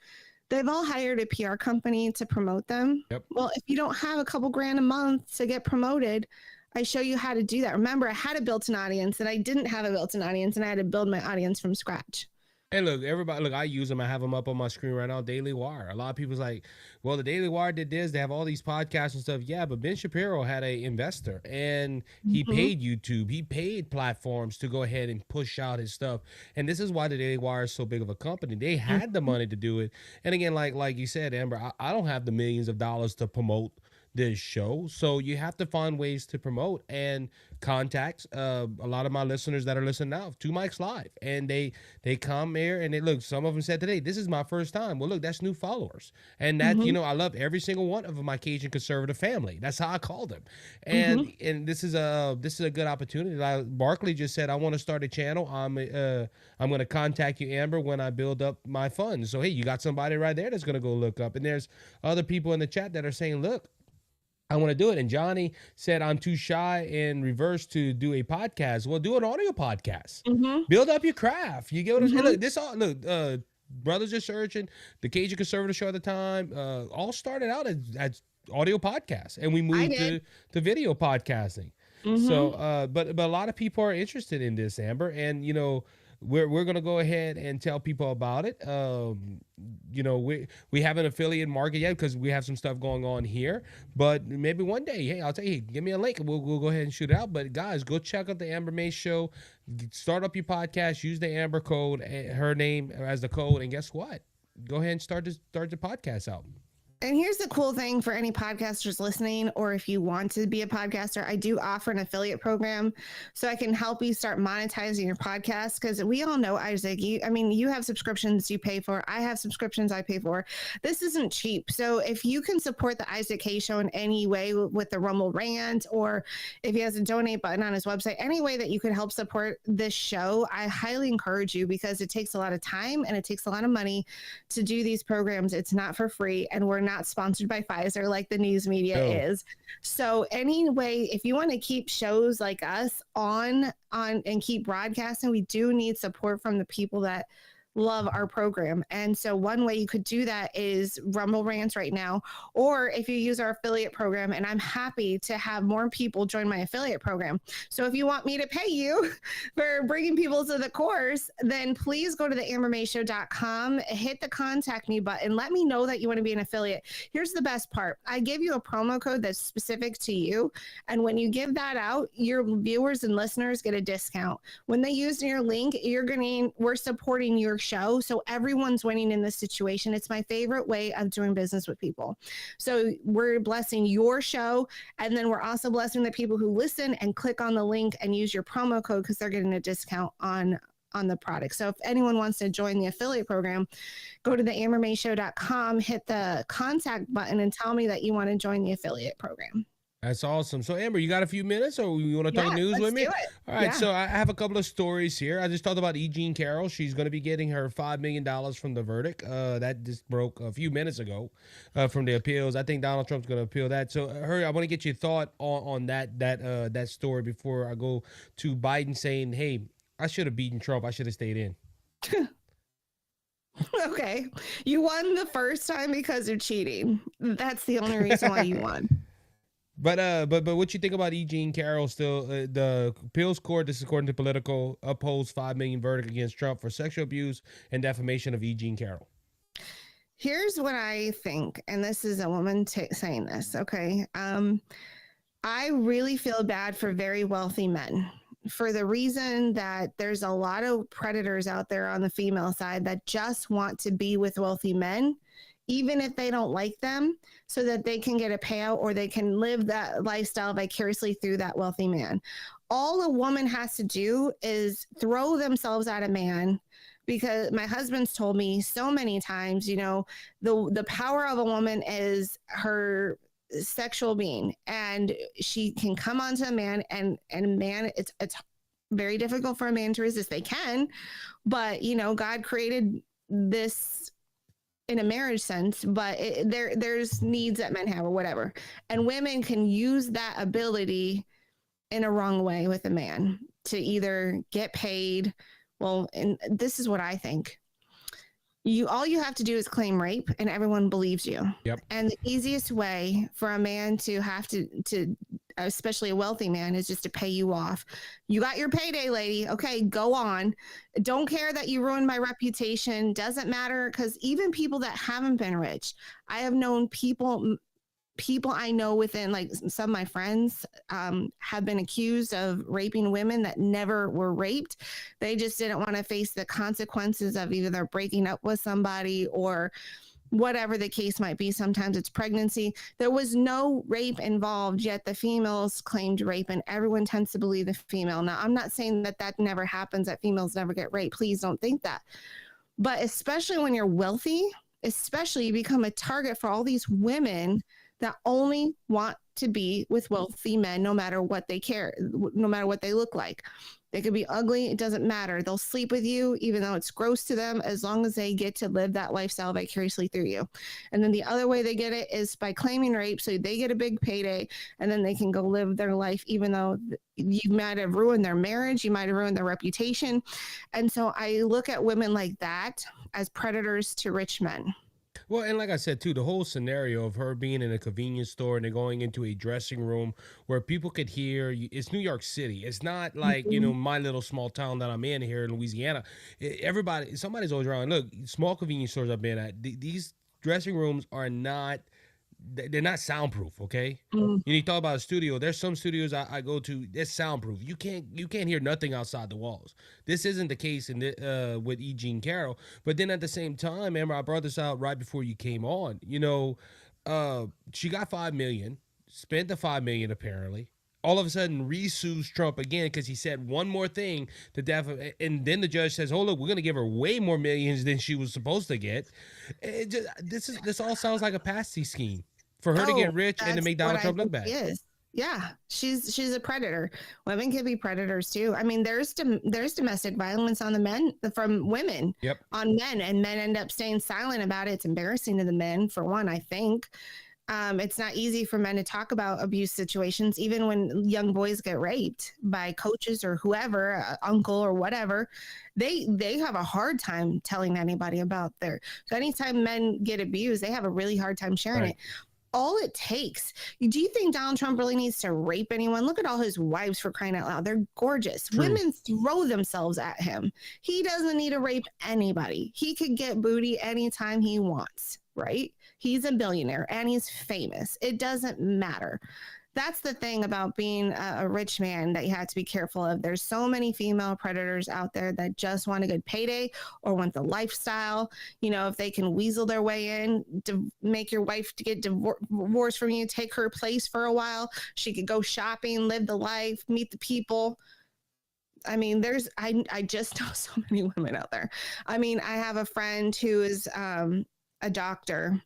they've all hired a PR company to promote them. Well, if you don't have a couple grand a month to get promoted, I show you how to do that. Remember, I had a built-in audience, and I didn't have a built-in audience, and I had to build my audience from scratch. And look, everybody, look, I use them. I have them up on my screen right now. Daily Wire. A lot of people's like, well, the Daily Wire did this. They have all these podcasts and stuff. Yeah, but Ben Shapiro had an investor, and he paid YouTube. He paid platforms to go ahead and push out his stuff. And this is why the Daily Wire is so big of a company. They had the money to do it. And again, like you said, Amber, I don't have the millions of dollars to promote this show, so you have to find ways to promote and contact a lot of my listeners that are listening now, Two Mics Live, and they come here and they look. Some of them said today, this is my first time. Well, look, that's new followers, and that I love every single one of my Cajun conservative family. That's how I call them, and this is a good opportunity. Like Barkley just said, I want to start a channel. I'm going to contact you, Amber, when I build up my funds. So hey, you got somebody right there that's going to go look up, and there's other people in the chat that are saying, look, I want to do it. And Johnny said, I'm too shy in reverse to do a podcast. Well, do an audio podcast. Build up your craft. You get what I'm saying? Look, this all, look, Brothers Are Searching, the Cajun Conservative Show at the time, all started out as audio podcasts. And we moved to video podcasting. So, but a lot of people are interested in this, Amber. And, we're going to go ahead and tell people about it. We have an affiliate market yet because we have some stuff going on here, but maybe one day, hey, I'll tell you, give me a link and we'll go ahead and shoot it out. But guys, go check out the Amber May Show, start up your podcast, use the Amber code, her name as the code. And guess what? Go ahead and start the podcast out. And here's the cool thing for any podcasters listening, or if you want to be a podcaster, I do offer an affiliate program so I can help you start monetizing your podcast. Because we all know, Isaac, you have subscriptions you pay for. I have subscriptions I pay for. This isn't cheap. So if you can support the Isaac Hayes Show in any way with the Rumble Rant, or if he has a donate button on his website, any way that you could help support this show, I highly encourage you, because it takes a lot of time and it takes a lot of money to do these programs. It's not for free, and we're not sponsored by Pfizer like the news media is. So anyway, if you want to keep shows like us on and keep broadcasting, we do need support from the people that love our program. And so one way you could do that is Rumble Rants right now, or if you use our affiliate program, and I'm happy to have more people join my affiliate program. So if you want me to pay you for bringing people to the course, then please go to the ambermayshow.com, hit the contact me button, let me know that you want to be an affiliate. Here's the best part. I give you a promo code that's specific to you. And when you give that out, your viewers and listeners get a discount. When they use your link, we're supporting your show, so everyone's winning in this situation. It's my favorite way of doing business with people. So we're blessing your show, and then we're also blessing the people who listen and click on the link and use your promo code, because they're getting a discount on the product. So if anyone wants to join the affiliate program, go to the ambermayshow.com, hit the contact button, and tell me that you want to join the affiliate program. That's awesome. So Amber, you got a few minutes, or you want to talk news with me? All right. So I have a couple of stories here. I just talked about E. Jean Carroll. She's going to be getting her $5 million from the verdict. That just broke a few minutes ago from the appeals. I think Donald Trump's going to appeal that. So I want to get your thought on that story before I go to Biden saying, hey, I should have beaten Trump. I should have stayed in. Okay. You won the first time because of cheating. That's the only reason why you won. But what you think about E. Jean Carroll? Still, the appeals court, this is according to Politico, upholds $5 million verdict against Trump for sexual abuse and defamation of E. Jean Carroll. Here's what I think, and this is a woman saying this. Okay, I really feel bad for very wealthy men, for the reason that there's a lot of predators out there on the female side that just want to be with wealthy men even if they don't like them, so that they can get a payout or they can live that lifestyle vicariously through that wealthy man. All a woman has to do is throw themselves at a man, because my husband's told me so many times, the power of a woman is her sexual being, and she can come onto a man, and man, it's very difficult for a man to resist. They can, but God created this in a marriage sense, but there's needs that men have or whatever, and women can use that ability in a wrong way with a man to either get paid. Well, and this is what I think. All you have to do is claim rape and everyone believes you. Yep. And the easiest way for a man to have to especially a wealthy man, is just to pay you off. You got your payday, lady. Okay, go on. Don't care that you ruined my reputation. Doesn't matter, because even people that haven't been rich, I have known people I know within, like, some of my friends have been accused of raping women that never were raped. They just didn't want to face the consequences of either they're breaking up with somebody or whatever the case might be. Sometimes it's pregnancy. There was no rape involved, yet the females claimed rape, and everyone tends to believe the female. Now, I'm not saying that never happens, that females never get raped. Please don't think that. But especially when you're wealthy, you become a target for all these women that only want to be with wealthy men, no matter what they look like. They could be ugly. It doesn't matter. They'll sleep with you, even though it's gross to them, as long as they get to live that lifestyle vicariously through you. And then the other way they get it is by claiming rape. So they get a big payday, and then they can go live their life, even though you might have ruined their marriage. You might have ruined their reputation. And so I look at women like that as predators to rich men. Well, and like I said, too, the whole scenario of her being in a convenience store and then going into a dressing room where people could hear, it's New York City. It's not like, my little small town that I'm in here in Louisiana. Somebody's always around. Look, small convenience stores I've been at, these dressing rooms are not, they're not soundproof, okay? You talk about a studio. There's some studios I go to that's soundproof. You can't hear nothing outside the walls. This isn't the case with E. Jean Carroll. But then at the same time, remember, I brought this out right before you came on. She got $5 million, spent the $5 million apparently. All of a sudden, resues Trump again because he said one more thing to death, and then the judge says, "Oh, look, we're going to give her way more millions than she was supposed to get." This all sounds like a patsy scheme for her to get rich and to make Donald Trump look bad. Yeah, she's a predator. Women can be predators too. I mean, there's domestic violence on the men from women on men, and men end up staying silent about it. It's embarrassing to the men, for one, I think. It's not easy for men to talk about abuse situations, even when young boys get raped by coaches or whoever, uncle or whatever. They have a hard time telling anybody about so anytime men get abused, they have a really hard time sharing it. All it takes. Do you think Donald Trump really needs to rape anyone? Look at all his wives, for crying out loud. They're gorgeous. True. Women throw themselves at him. He doesn't need to rape anybody. He could get booty anytime he wants, right? He's a billionaire and he's famous. It doesn't matter. That's the thing about being a rich man that you have to be careful of. There's so many female predators out there that just want a good payday or want the lifestyle. If they can weasel their way in to make your wife to get divorced from you, take her place for a while. She could go shopping, live the life, meet the people. I mean, I just know so many women out there. I mean, I have a friend who is a doctor,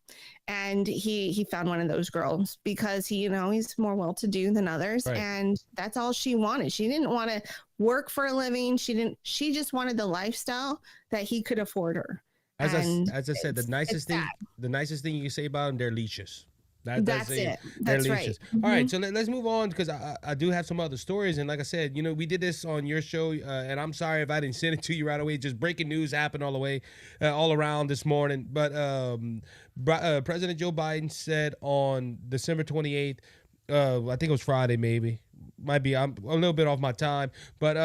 and he found one of those girls because he's more well-to-do than others, right. And that's all she wanted. She didn't want to work for a living. She just wanted the lifestyle that he could afford her. As I said, the nicest thing you can say about them, they're leeches. That's it. That's right. Mm-hmm. All right, so let's move on, because I do have some other stories. And like I said, we did this on your show, and I'm sorry if I didn't send it to you right away. Just breaking news happened all around this morning. But President Joe Biden said on December 28th, I think it was Friday, maybe. Might be, I'm a little bit off my time, but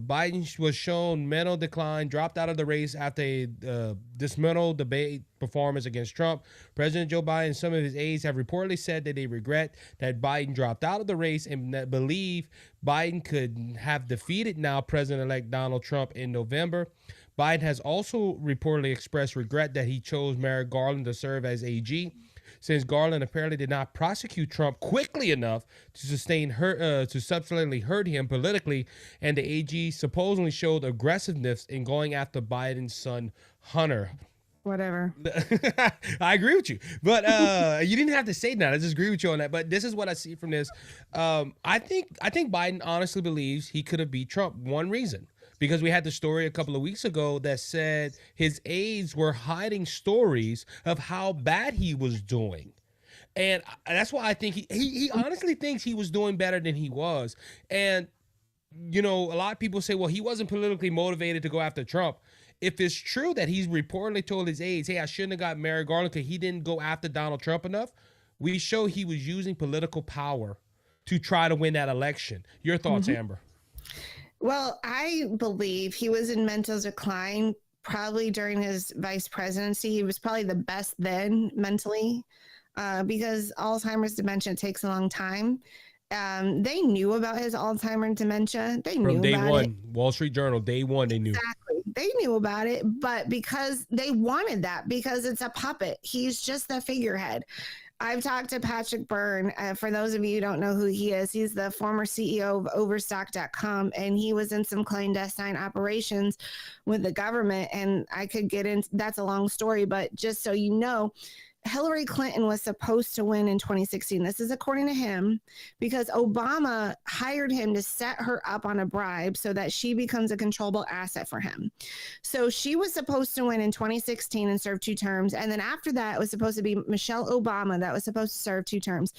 Biden was shown mental decline, dropped out of the race after a dismantled debate performance against Trump. President Joe Biden and some of his aides have reportedly said that they regret that Biden dropped out of the race and that believe Biden could have defeated now President-elect Donald Trump in November. Biden has also reportedly expressed regret that he chose Merrick Garland to serve as AG, since Garland apparently did not prosecute Trump quickly enough to subsequently hurt him politically, and the AG supposedly showed aggressiveness in going after Biden's son Hunter. Whatever. I agree with you, but you didn't have to say that. I just agree with you on that. But this is what I see from this. I think Biden honestly believes he could have beat Trump. One reason, because we had the story a couple of weeks ago that said his aides were hiding stories of how bad he was doing. And that's why I think he honestly thinks he was doing better than he was. And, you know, a lot of people say, well, he wasn't politically motivated to go after Trump. If it's true that he's reportedly told his aides, hey, I shouldn't have got Merrick Garland because he didn't go after Donald Trump enough, we show he was using political power to try to win that election. Your thoughts, Amber? Well, I believe he was in mental decline probably during his vice presidency. He was probably the best then mentally because Alzheimer's dementia takes a long time. They knew about his Alzheimer's dementia. They knew From day about one, it. Wall Street Journal, day one, they knew. Exactly. They knew about it, but because they wanted that, because it's a puppet. He's just the figurehead. I've talked to Patrick Byrne. For those of you who don't know who he is, he's the former CEO of Overstock.com, and he was in some clandestine operations with the government. And I could get into that's a long story, but just so you know, Hillary Clinton was supposed to win in 2016. This is according to him, because Obama hired him to set her up on a bribe so that she becomes a controllable asset for him. So she was supposed to win in 2016 and serve 2 terms. And then after that, it was supposed to be Michelle Obama that was supposed to serve 2 terms.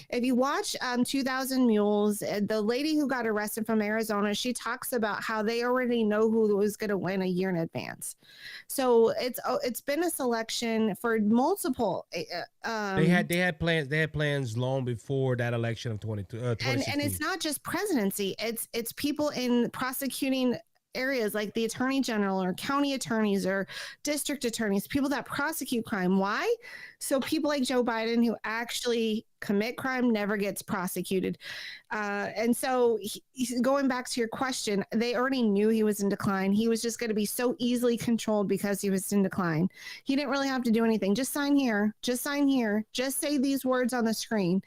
If you watch 2000 Mules, the lady who got arrested from Arizona, she talks about how they already know who was going to win a year in advance. So it's been a selection for multiple. They had plans long before that election of 2016. And it's not just presidency. It's people in prosecuting areas like the attorney general or county attorneys or district attorneys, people that prosecute crime. Why? So people like Joe Biden who actually commit crime never gets prosecuted. And so going back to your question, they already knew he was in decline. He was just going to be so easily controlled because he was in decline. He didn't really have to do anything. Just sign here. Just sign here. Just say these words on the screen.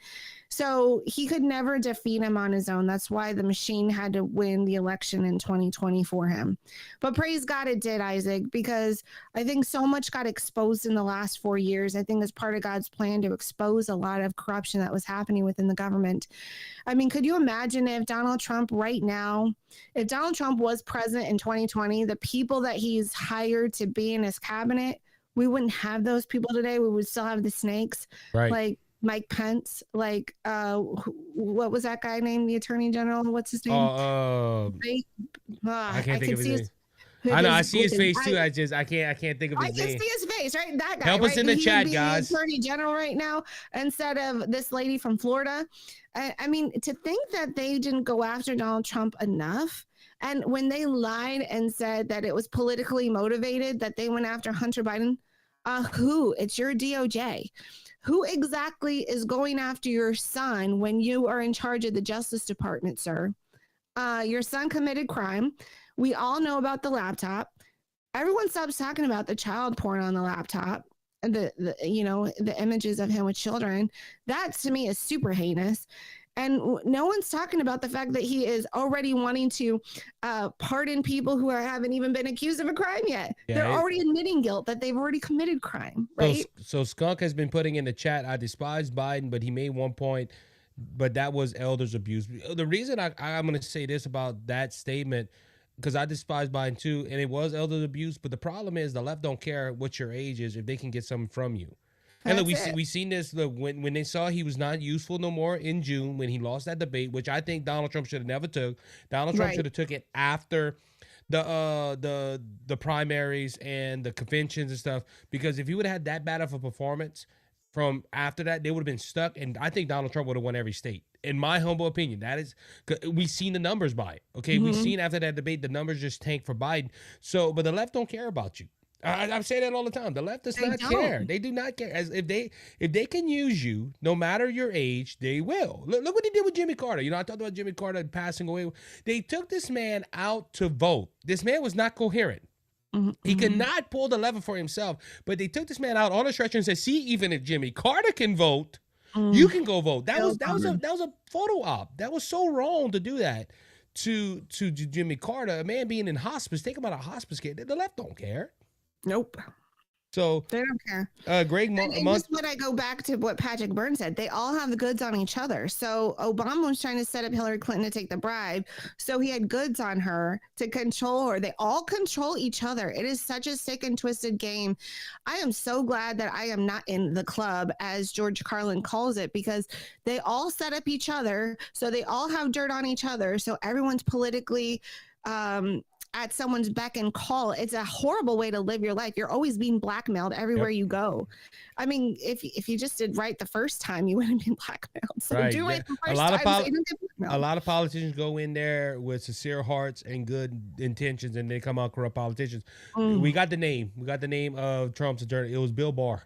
So he could never defeat him on his own. That's why the machine had to win the election in 2020 for him. But praise God it did, Isaac, because I think so much got exposed in the last 4 years. I think it's part of God's plan to expose a lot of corruption that was happening within the government. I mean, could you imagine if Donald Trump right now, if Donald Trump was president in 2020, the people that he's hired to be in his cabinet, we wouldn't have those people today. We would still have the snakes. Right. Like Mike Pence, like what was that guy named? The Attorney General? What's his name? I can't think of his name. I know, I see his face too. I can't think of his name. I can see his face, right? That guy. Help us in the chat, guys. The Attorney General right now instead of this lady from Florida. I mean, to think that they didn't go after Donald Trump enough. And when they lied and said that it was politically motivated, that they went after Hunter Biden, who? It's your DOJ. Who exactly is going after your son when you are in charge of the Justice Department, sir? Your son committed crime. We all know about the laptop. Everyone stops talking about the child porn on the laptop, and the images of him with children. That to me is super heinous. And no one's talking about the fact that he is already wanting to pardon people who haven't even been accused of a crime yet. Yeah, they're already admitting guilt, that they've already committed crime, right? So Skunk has been putting in the chat, I despise Biden, but he made one point, but that was elders abuse. The reason I'm going to say this about that statement, because I despise Biden too, and it was elders abuse, but the problem is the left don't care what your age is if they can get something from you. And look, we seen this when they saw he was not useful no more in June when he lost that debate, which I think Donald Trump should have never took. Donald Trump should have took it after the primaries and the conventions and stuff, because if he would have had that bad of a performance from after that, they would have been stuck. And I think Donald Trump would have won every state. In my humble opinion, that is, we've seen the numbers by it. Okay, we've seen after that debate the numbers just tank for Biden. So, but the left don't care about you. I say that all the time. The left does not care. They do not care. As if they can use you, no matter your age, they will. Look what they did with Jimmy Carter. You know, I talked about Jimmy Carter passing away. They took this man out to vote. This man was not coherent. He could not pull the lever for himself, but they took this man out on a stretcher and said, "See, even if Jimmy Carter can vote, you can go vote." That was a photo op. That was so wrong to do that to Jimmy Carter, a man being in hospice. Think about a hospice kid. The left don't care. Nope. So they don't care. Greg, just what I go back to what Patrick Byrne said. They all have the goods on each other. So Obama was trying to set up Hillary Clinton to take the bribe. So he had goods on her to control her. They all control each other. It is such a sick and twisted game. I am so glad that I am not in the club, as George Carlin calls it, because they all set up each other. So they all have dirt on each other. So everyone's politically at someone's beck and call. It's a horrible way to live your life. You're always being blackmailed everywhere you go. I mean, if you just did right the first time, you wouldn't be blackmailed. So do it the first time. A lot of politicians go in there with sincere hearts and good intentions, and they come out corrupt politicians. We got the name. We got the name of Trump's attorney. It was Bill Barr.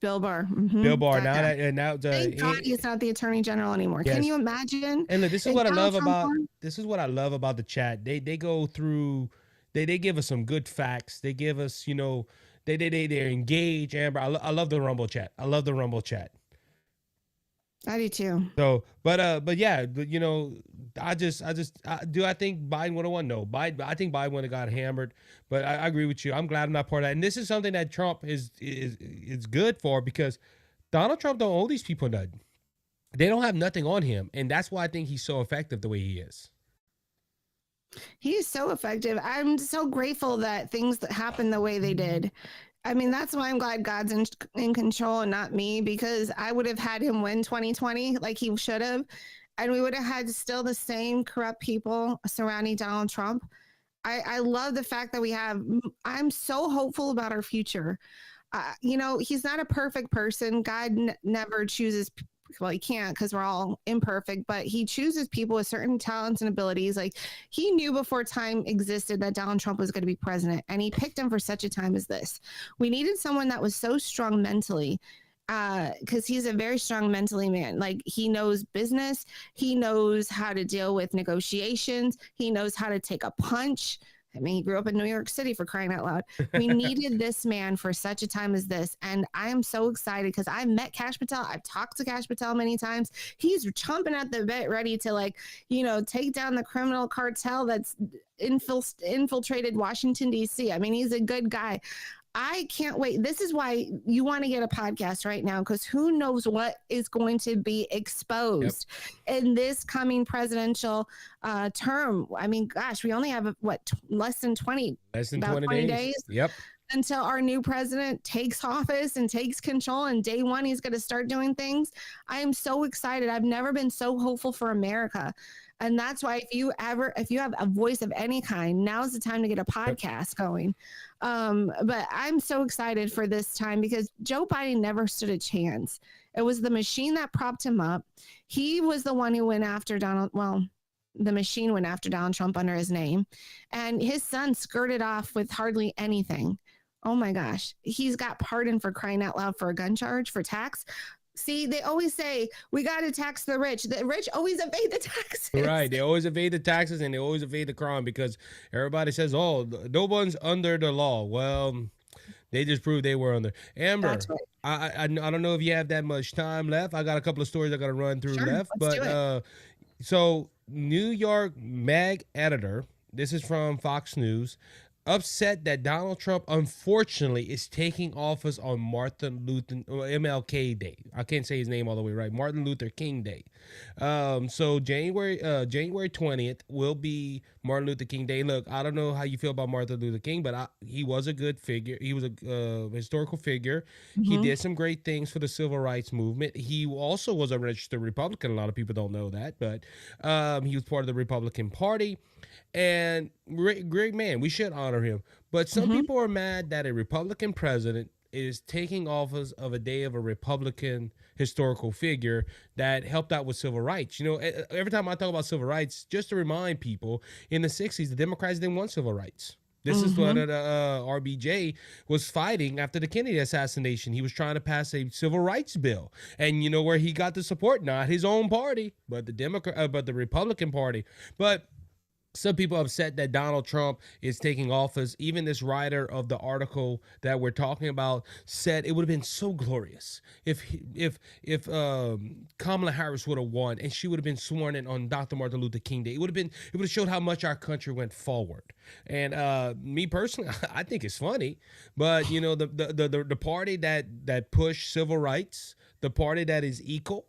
Bill Barr. Bill Barr. Thank God he's not the attorney general anymore. Yes. Can you imagine? And look, this is what I love about the chat. They go through. They give us some good facts. They give us, they're engaged. Amber, I love the Rumble chat. I love the Rumble chat. I do too. So, but yeah, I think Biden would have won? No, I think Biden would have got hammered. But I agree with you. I'm glad I'm not part of that. And this is something that Trump is good for, because Donald Trump don't owe these people nothing. They don't have nothing on him, and that's why I think he's so effective the way he is. He is so effective. I'm so grateful that things that happened the way they did. I mean, that's why I'm glad God's in control and not me, because I would have had him win 2020 like he should have. And we would have had still the same corrupt people surrounding Donald Trump. I love the fact that I'm so hopeful about our future. He's not a perfect person. God never chooses. Well, he can't, because we're all imperfect, but he chooses people with certain talents and abilities. Like, he knew before time existed that Donald Trump was going to be president, and he picked him for such a time as this. We needed someone that was so strong mentally, because he's a very strong mentally man. Like, he knows business. He knows how to deal with negotiations. He knows how to take a punch. I mean, he grew up in New York City, for crying out loud. We needed this man for such a time as this. And I am so excited because I met Kash Patel. I've talked to Kash Patel many times. He's chomping at the bit, ready to take down the criminal cartel that's infiltrated Washington, D.C. I mean, he's a good guy. I can't wait. This is why you want to get a podcast right now, because who knows what is going to be exposed in this coming presidential term. I mean, gosh, we only have less than 20 days. Yep. Until our new president takes office and takes control, and day one he's going to start doing things. I am so excited. I've never been so hopeful for America. And that's why if you have a voice of any kind, now's the time to get a podcast going. But I'm so excited for this time, because Joe Biden never stood a chance. It was the machine that propped him up. He was the one who went after the machine went after Donald Trump under his name, and his son skirted off with hardly anything. Oh my gosh. He's got pardoned, for crying out loud, for a gun charge, for tax. See, they always say we got to tax the rich. The rich always evade the taxes. Right. They always evade the taxes, and they always evade the crime, because everybody says, oh, no one's under the law. Well, they just proved they were under. Amber, right. I don't know if you have that much time left. I got a couple of stories I got to run through left. But so New York Mag editor, this is from Fox News, upset that Donald Trump, unfortunately, is taking office on MLK Day. I can't say his name all the way right. Martin Luther King Day. So January 20th will be Martin Luther King Day. Look, I don't know how you feel about Martin Luther King, but he was a good figure. He was a historical figure. Mm-hmm. He did some great things for the civil rights movement. He also was a registered Republican. A lot of people don't know that, but he was part of the Republican Party. And great man, we should honor him. But some people are mad that a Republican president is taking office of a day of a Republican historical figure that helped out with civil rights. Every time I talk about civil rights, just to remind people, in the 60s, the Democrats didn't want civil rights. This is what RBJ was fighting after the Kennedy assassination. He was trying to pass a civil rights bill, and you know where he got the support? Not his own party, but the Republican Party. But Some people upset that Donald Trump is taking office. Even this writer of the article that we're talking about said it would have been so glorious if Kamala Harris would have won and she would have been sworn in on Dr. Martin Luther King Day. It would have showed how much our country went forward. And me personally, I think it's funny, but you know the party that pushed civil rights, the party that is equal,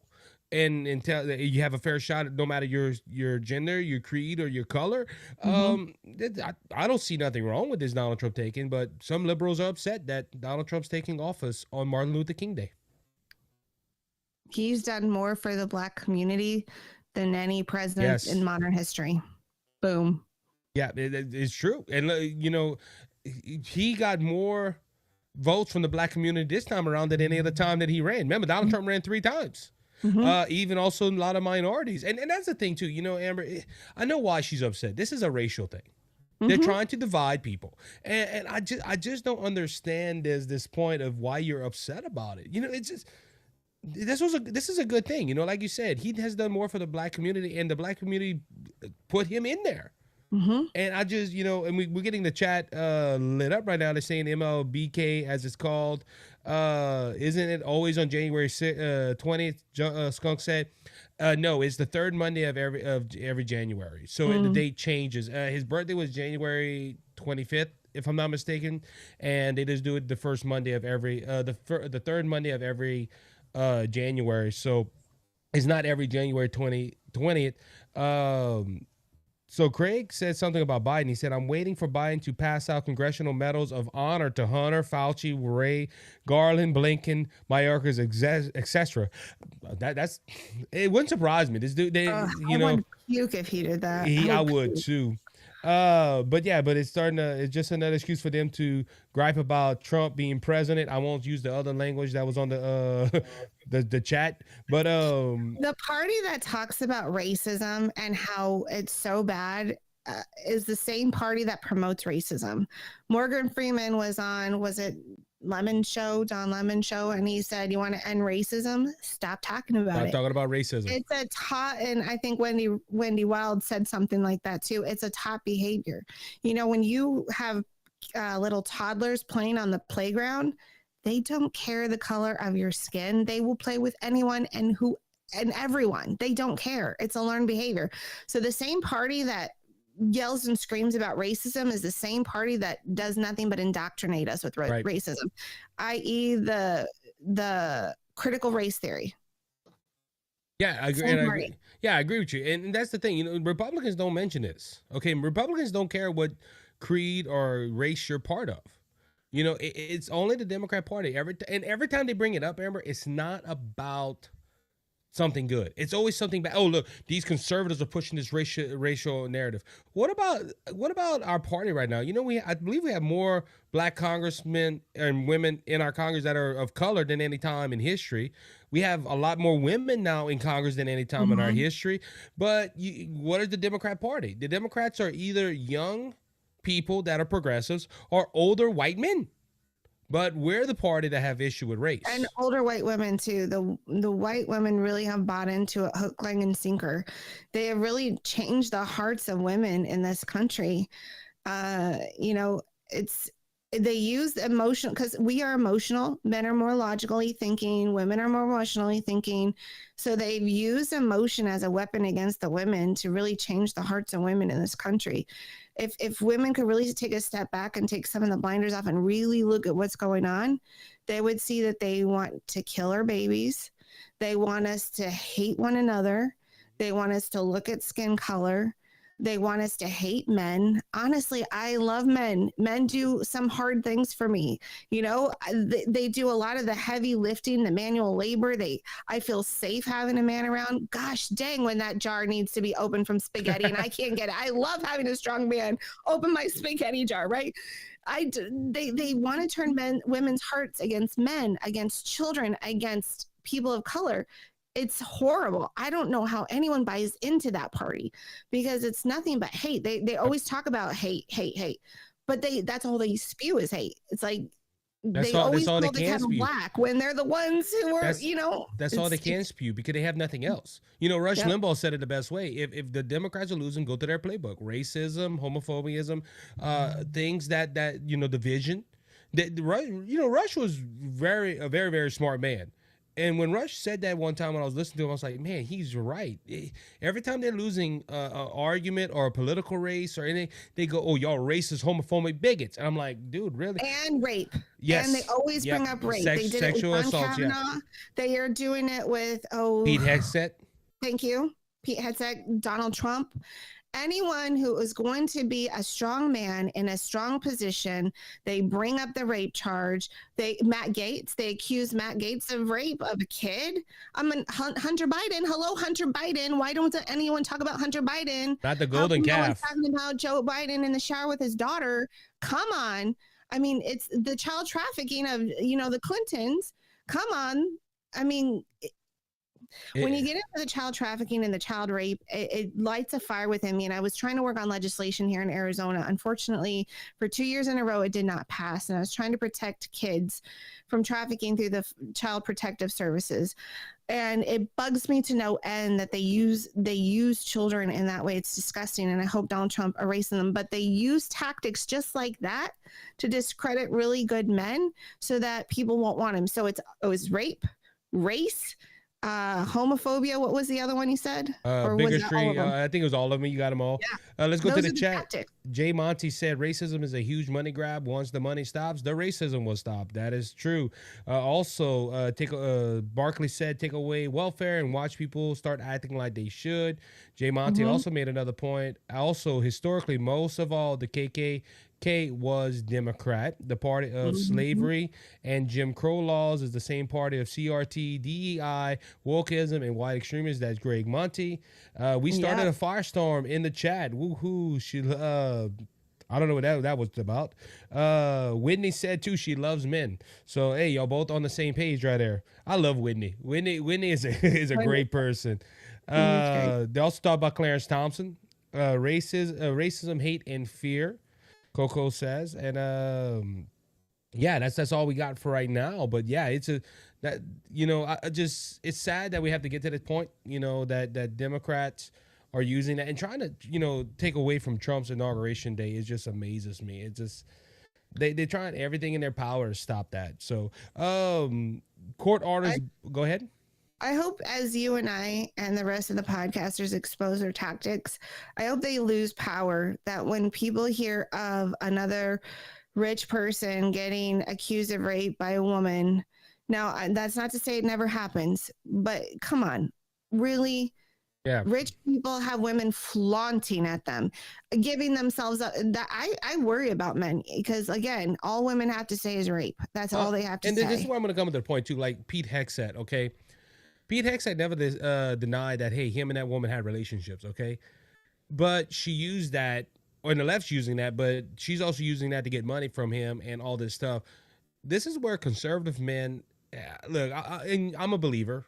and tell that you have a fair shot no matter your gender, your creed, or your color. Hmm. I don't see nothing wrong with this Donald Trump taking, but some liberals are upset that Donald Trump's taking office on Martin Luther King Day. He's done more for the Black community than any president Yes. in modern history. Boom. Yeah, it's true. And you know, he got more votes from the Black community this time around than any other time that he ran. Remember, Donald Trump ran 3 times. Mhm. Even also a lot of minorities, and that's the thing too. You know, Amber, I know why she's upset. This is a racial thing. They're Mhm. trying to divide people, and I just don't understand. There's this point of why you're upset about it. You know, it's just this is a good thing. You know, like you said, he has done more for the Black community, and the Black community put him in there. Mhm. And I just, you know, and we're getting the chat lit up right now. They're saying MLBK, as it's called. Isn't it always on January 20th? Skunk said. No, it's the third Monday of every January. So the Mm. date changes. His birthday was January 25th, if I'm not mistaken, and they just do it the first Monday of every the third Monday of every January. So it's not every January 20th. So Craig said something about Biden. He said, "I'm waiting for Biden to pass out congressional medals of honor to Hunter, Fauci, Ray, Garland, Blinken, Mayorkas, etc." That's it. Wouldn't surprise me. This dude, I you know, would puke if he did that. I would would puke. too. But yeah, but it's just another excuse for them to gripe about Trump being president. I won't use the other language that was on the the chat, but The party that talks about racism and how it's so bad is the same party that promotes racism. Morgan Freeman was it Lemon Show, Don Lemon Show, and he said, "You want to end racism? Stop talking about I'm it." talking about racism. It's a top, and I think Wendy Wild said something like that too. It's a top behavior. You know, when you have little toddlers playing on the playground, they don't care the color of your skin. They will play with anyone and everyone. They don't care. It's a learned behavior. So the same party that yells and screams about racism is the same party that does nothing but indoctrinate us with Right. racism, i.e., the critical race theory. Yeah, I agree. Same And I party. agree. Yeah, I agree with you. And that's the thing. You know, Republicans don't mention this. Okay, Republicans don't care what creed or race you're part of. You know, it's only the Democrat Party. Every time they bring it up, Amber, it's not about something good. It's always something bad. Oh, look, these conservatives are pushing this racial narrative. What about our party right now? You know, I believe we have more black congressmen and women in our Congress that are of color than any time in history. We have a lot more women now in Congress than any time in our Mhm. history. But what is the Democrat Party? The Democrats are either young people that are progressives or older white men. But we're the party that have issue with race. And older white women too. The white women really have bought into it hook, line, and sinker. They have really changed the hearts of women in this country. You know, they use emotion because we are emotional. Men are more logically thinking. Women are more emotionally thinking. So they've used emotion as a weapon against the women to really change the hearts of women in this country. If women could really take a step back and take some of the blinders off and really look at what's going on, they would see that they want to kill our babies. They want us to hate one another. They want us to look at skin color. They want us to hate men. Honestly, I love men. Men do some hard things for me. You know, they do a lot of the heavy lifting, the manual labor. I feel safe having a man around. Gosh dang, when that jar needs to be open from spaghetti and I can't get it. I love having a strong man open my spaghetti jar, right? They want to turn women's hearts against men, against children, against people of color. It's horrible. I don't know how anyone buys into that party because it's nothing but hate. They always talk about hate, but that's all they spew is hate. It's like That's They all. That's always all they pull the can Kevin spew. Black when they're the ones who are, That's that's all they it's can spew because they have nothing else. You know, Rush yep. Limbaugh said it the best way. If the Democrats are losing, go to their playbook: racism, homophobiaism, things that division. Rush was very very smart man. And when Rush said that one time when I was listening to him, I was like, man, he's right. Every time they're losing an argument or a political race or anything, they go, oh, y'all racist, homophobic bigots. And I'm like, dude, really? And rape. And they Yes. always Yep. bring up rape. They did it with Sexual John assaults. Yeah. Kavanaugh. They are doing it with, Pete Hegseth. thank you, Pete Hegseth, Donald Trump. Anyone who is going to be a strong man in a strong position, they bring up the rape charge. Matt Gaetz, they accuse Matt Gaetz of rape of a kid. Hunter Biden. Hello, Hunter Biden. Why don't anyone talk about Hunter Biden? Not the golden calf. Talking about Joe Biden in the shower with his daughter. Come on. I mean, it's the child trafficking of, the Clintons. Come on. I mean, when you get into the child trafficking and the child rape, it lights a fire within me. And I was trying to work on legislation here in Arizona. Unfortunately, for 2 years in a row, it did not pass. And I was trying to protect kids from trafficking through the Child Protective Services. And it bugs me to no end that they use children in that way. It's disgusting. And I hope Donald Trump erases them. But they use tactics just like that to discredit really good men so that people won't want him. So it was rape, race, homophobia. What was the other one you said? Or bigotry. I think it was all of them. You got them all. Yeah. Let's go Those to the chat. Tactics. Jay Monty said racism is a huge money grab. Once the money stops, the racism will stop. That is true. Barkley said take away welfare and watch people start acting like they should. Jay Monty also made another point. Also, historically, most of all, the KKK was Democrat. The party of slavery and Jim Crow laws is the same party of CRT, DEI, wokeism, and white extremists. That's Greg Monty. We started a firestorm in the chat. Woohoo! I don't know what that was about. Whitney said too she loves men. So hey, y'all both on the same page right there. I love Whitney. Whitney is a great person. They also talked about Clarence Thompson. Racism, hate, and fear. Coco says, and that's all we got for right now. But yeah, it's sad that we have to get to this point. That Democrats are using that and trying to take away from Trump's inauguration day. It just amazes me. It just they're trying everything in their power to stop that. So court orders. Go ahead. I hope as you and I and the rest of the podcasters expose their tactics, I hope they lose power, that when people hear of another rich person getting accused of rape by a woman, now that's not to say it never happens, but come on, really? Yeah. Rich people have women flaunting at them, giving themselves up. That I worry about men because, again, all women have to say is rape. That's all they have to say. And this is where I'm going to come to the point too, like Pete Hegseth, okay? Pete Hegseth never denied that, hey, him and that woman had relationships, okay? But she used that, or the left's using that, but she's also using that to get money from him and all this stuff. This is where conservative men, look, I'm a believer,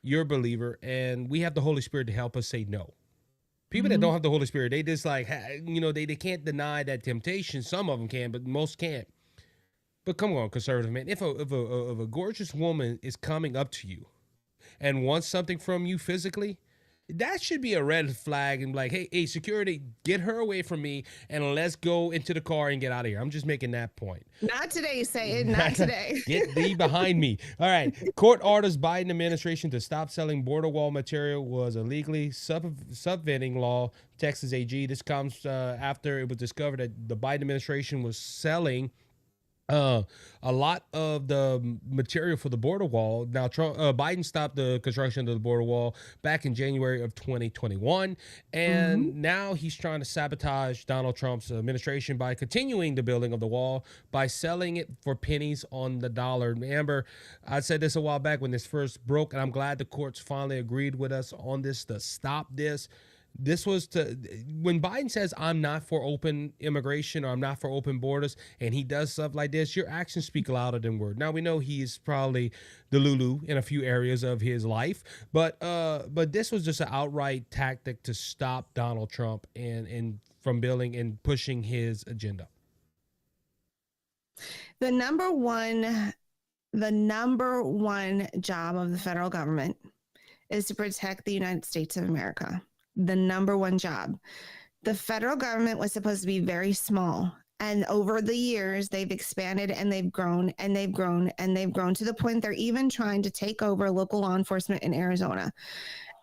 you're a believer, and we have the Holy Spirit to help us say no. People that don't have the Holy Spirit, they just like, they can't deny that temptation. Some of them can, but most can't. But come on, conservative man, if a gorgeous woman is coming up to you and wants something from you physically, that should be a red flag and like, hey, security, get her away from me and let's go into the car and get out of here. I'm just making that point. Not today, say it. Not today. Get thee behind me. All right. Court orders Biden administration to stop selling border wall material was illegally subventing law. Texas AG. This comes after it was discovered that the Biden administration was selling a lot of the material for the border wall. Now, Biden stopped the construction of the border wall back in January of 2021, and now he's trying to sabotage Donald Trump's administration by continuing the building of the wall by selling it for pennies on the dollar. Amber, I said this a while back when this first broke, and I'm glad the courts finally agreed with us on this to stop this. This was when Biden says, I'm not for open immigration or I'm not for open borders, and he does stuff like this, your actions speak louder than words. Now, we know he's probably the Lulu in a few areas of his life, but this was just an outright tactic to stop Donald Trump and from building and pushing his agenda. The number one job of the federal government is to protect the United States of America. The number one job. The federal government was supposed to be very small. And over the years, they've expanded and they've grown and they've grown and they've grown to the point they're even trying to take over local law enforcement in Arizona.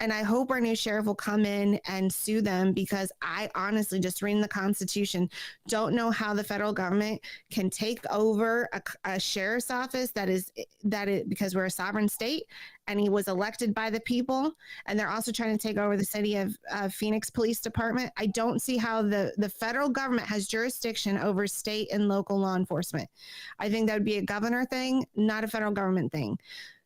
And I hope our new sheriff will come in and sue them, because I honestly, just reading the Constitution, don't know how the federal government can take over a sheriff's office because we're a sovereign state and he was elected by the people. And they're also trying to take over the city of Phoenix Police Department. I don't see how the federal government has jurisdiction over state and local law enforcement. I think that would be a governor thing, not a federal government thing.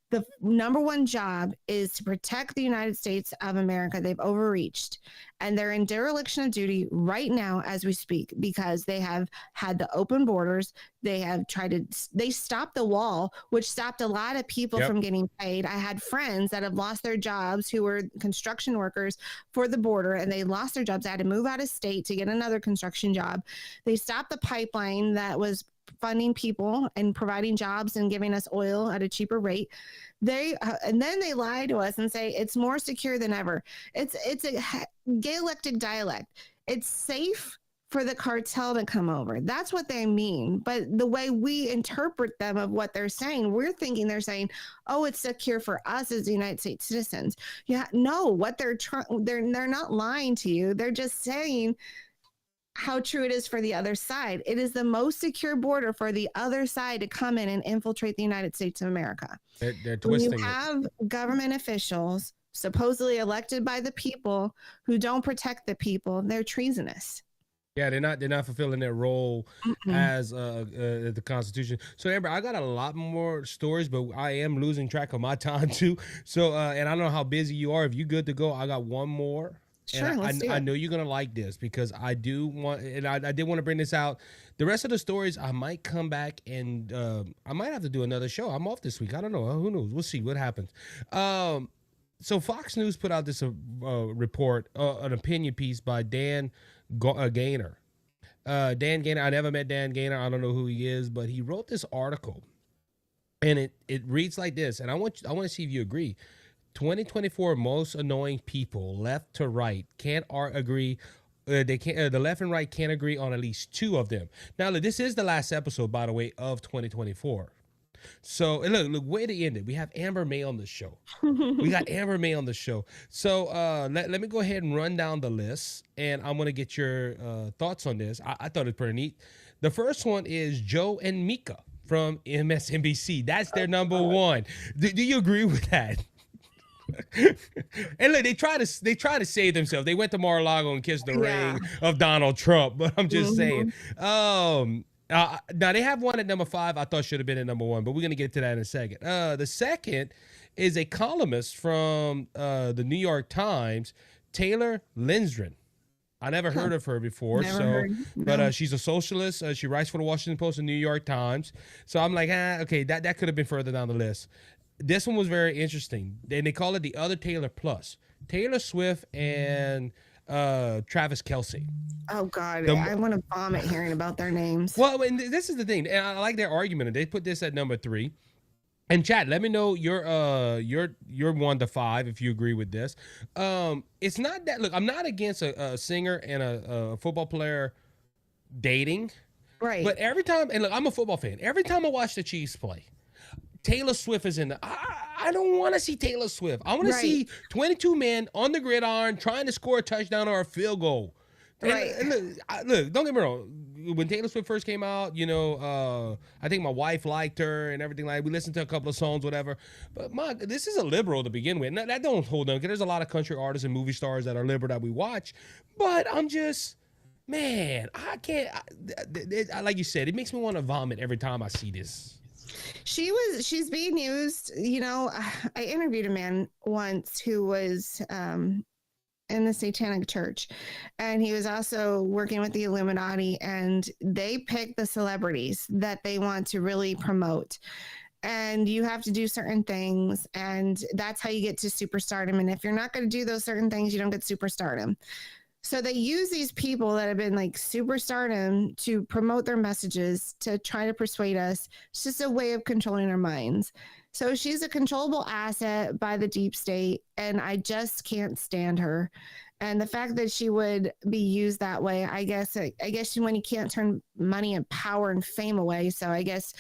The number one job is to protect the United States of America. They've overreached, and they're in dereliction of duty right now as we speak, because they have had the open borders. They stopped the wall, which stopped a lot of people from getting paid. I had friends that have lost their jobs who were construction workers for the border, and they lost their jobs. They had to move out of state to get another construction job. They stopped the pipeline that was funding people and providing jobs and giving us oil at a cheaper rate. And then they lie to us and say it's more secure than ever. It's a Gaelic dialect. It's safe for the cartel to come over. That's what they mean. But the way we interpret them of what they're saying, we're thinking they're saying, oh, it's secure for us as United States citizens. Yeah, no, what they're not lying to you. They're just saying how true it is for the other side. It is the most secure border for the other side to come in and infiltrate the United States of America. They're twisting when you have government officials supposedly elected by the people who don't protect the people, they're treasonous. Yeah, they're not fulfilling their role as the Constitution. So Amber, I got a lot more stories, but I am losing track of my time too. So and I don't know how busy you are. If you good to go, I got one more. Sure, and I know you're gonna like this, because I do want, and I did want to bring this out. The rest of the stories, I might come back and I might have to do another show. I'm off this week. I don't know. Who knows? We'll see what happens. So Fox News put out this report, an opinion piece by Dan Gaynor. Dan Gaynor. I never met Dan Gaynor. I don't know who he is, but he wrote this article, and it reads like this. And I want to see if you agree. 2024 most annoying people, left to right, can't agree. They can't. The left and right can't agree on at least two of them. Now, look, this is the last episode, by the way, of 2024. So look, way to end it. We have Amber May on the show. We got Amber May on the show. So let me go ahead and run down the list, and I'm gonna get your thoughts on this. I thought it was pretty neat. The first one is Joe and Mika from MSNBC. That's their number one. Do you agree with that? And look, they try to save themselves. They went to Mar-a-Lago and kissed the ring of Donald Trump. But I'm just saying. Now they have one at number 5. I thought should have been at number 1, but we're gonna get to that in a second. The second is a columnist from the New York Times, Taylor Lindgren. I never heard of her before. But she's a socialist. She writes for the Washington Post and New York Times. So I'm like, okay, that could have been further down the list. This one was very interesting. They call it the other Taylor Plus. Taylor Swift and Travis Kelce. Oh God, I want to vomit hearing about their names. Well, and this is the thing, and I like their argument. And they put this at number 3. And chat, let me know your 1 to 5 if you agree with this. It's not that. Look, I'm not against a singer and a football player dating, right? But every time, and look, I'm a football fan. Every time I watch the Chiefs play, Taylor Swift is in the. I don't want to see Taylor Swift. I want to see 22 men on the gridiron trying to score a touchdown or a field goal. Right. And look, don't get me wrong. When Taylor Swift first came out, I think my wife liked her and everything. Like, we listened to a couple of songs, whatever. But this is a liberal to begin with. Now, that don't hold on, because there's a lot of country artists and movie stars that are liberal that we watch. But I'm just, man, I can't. Like you said, it makes me want to vomit every time I see this. She's being used. I interviewed a man once who was in the Satanic Church, and he was also working with the Illuminati, and they pick the celebrities that they want to really promote, and you have to do certain things, and that's how you get to superstardom. And if you're not going to do those certain things, you don't get superstardom. So they use these people that have been like superstardom to promote their messages to try to persuade us. It's just a way of controlling our minds. So she's a controllable asset by the deep state, and I just can't stand her. And the fact that she would be used that way, I guess when you can't turn money and power and fame away. So I guess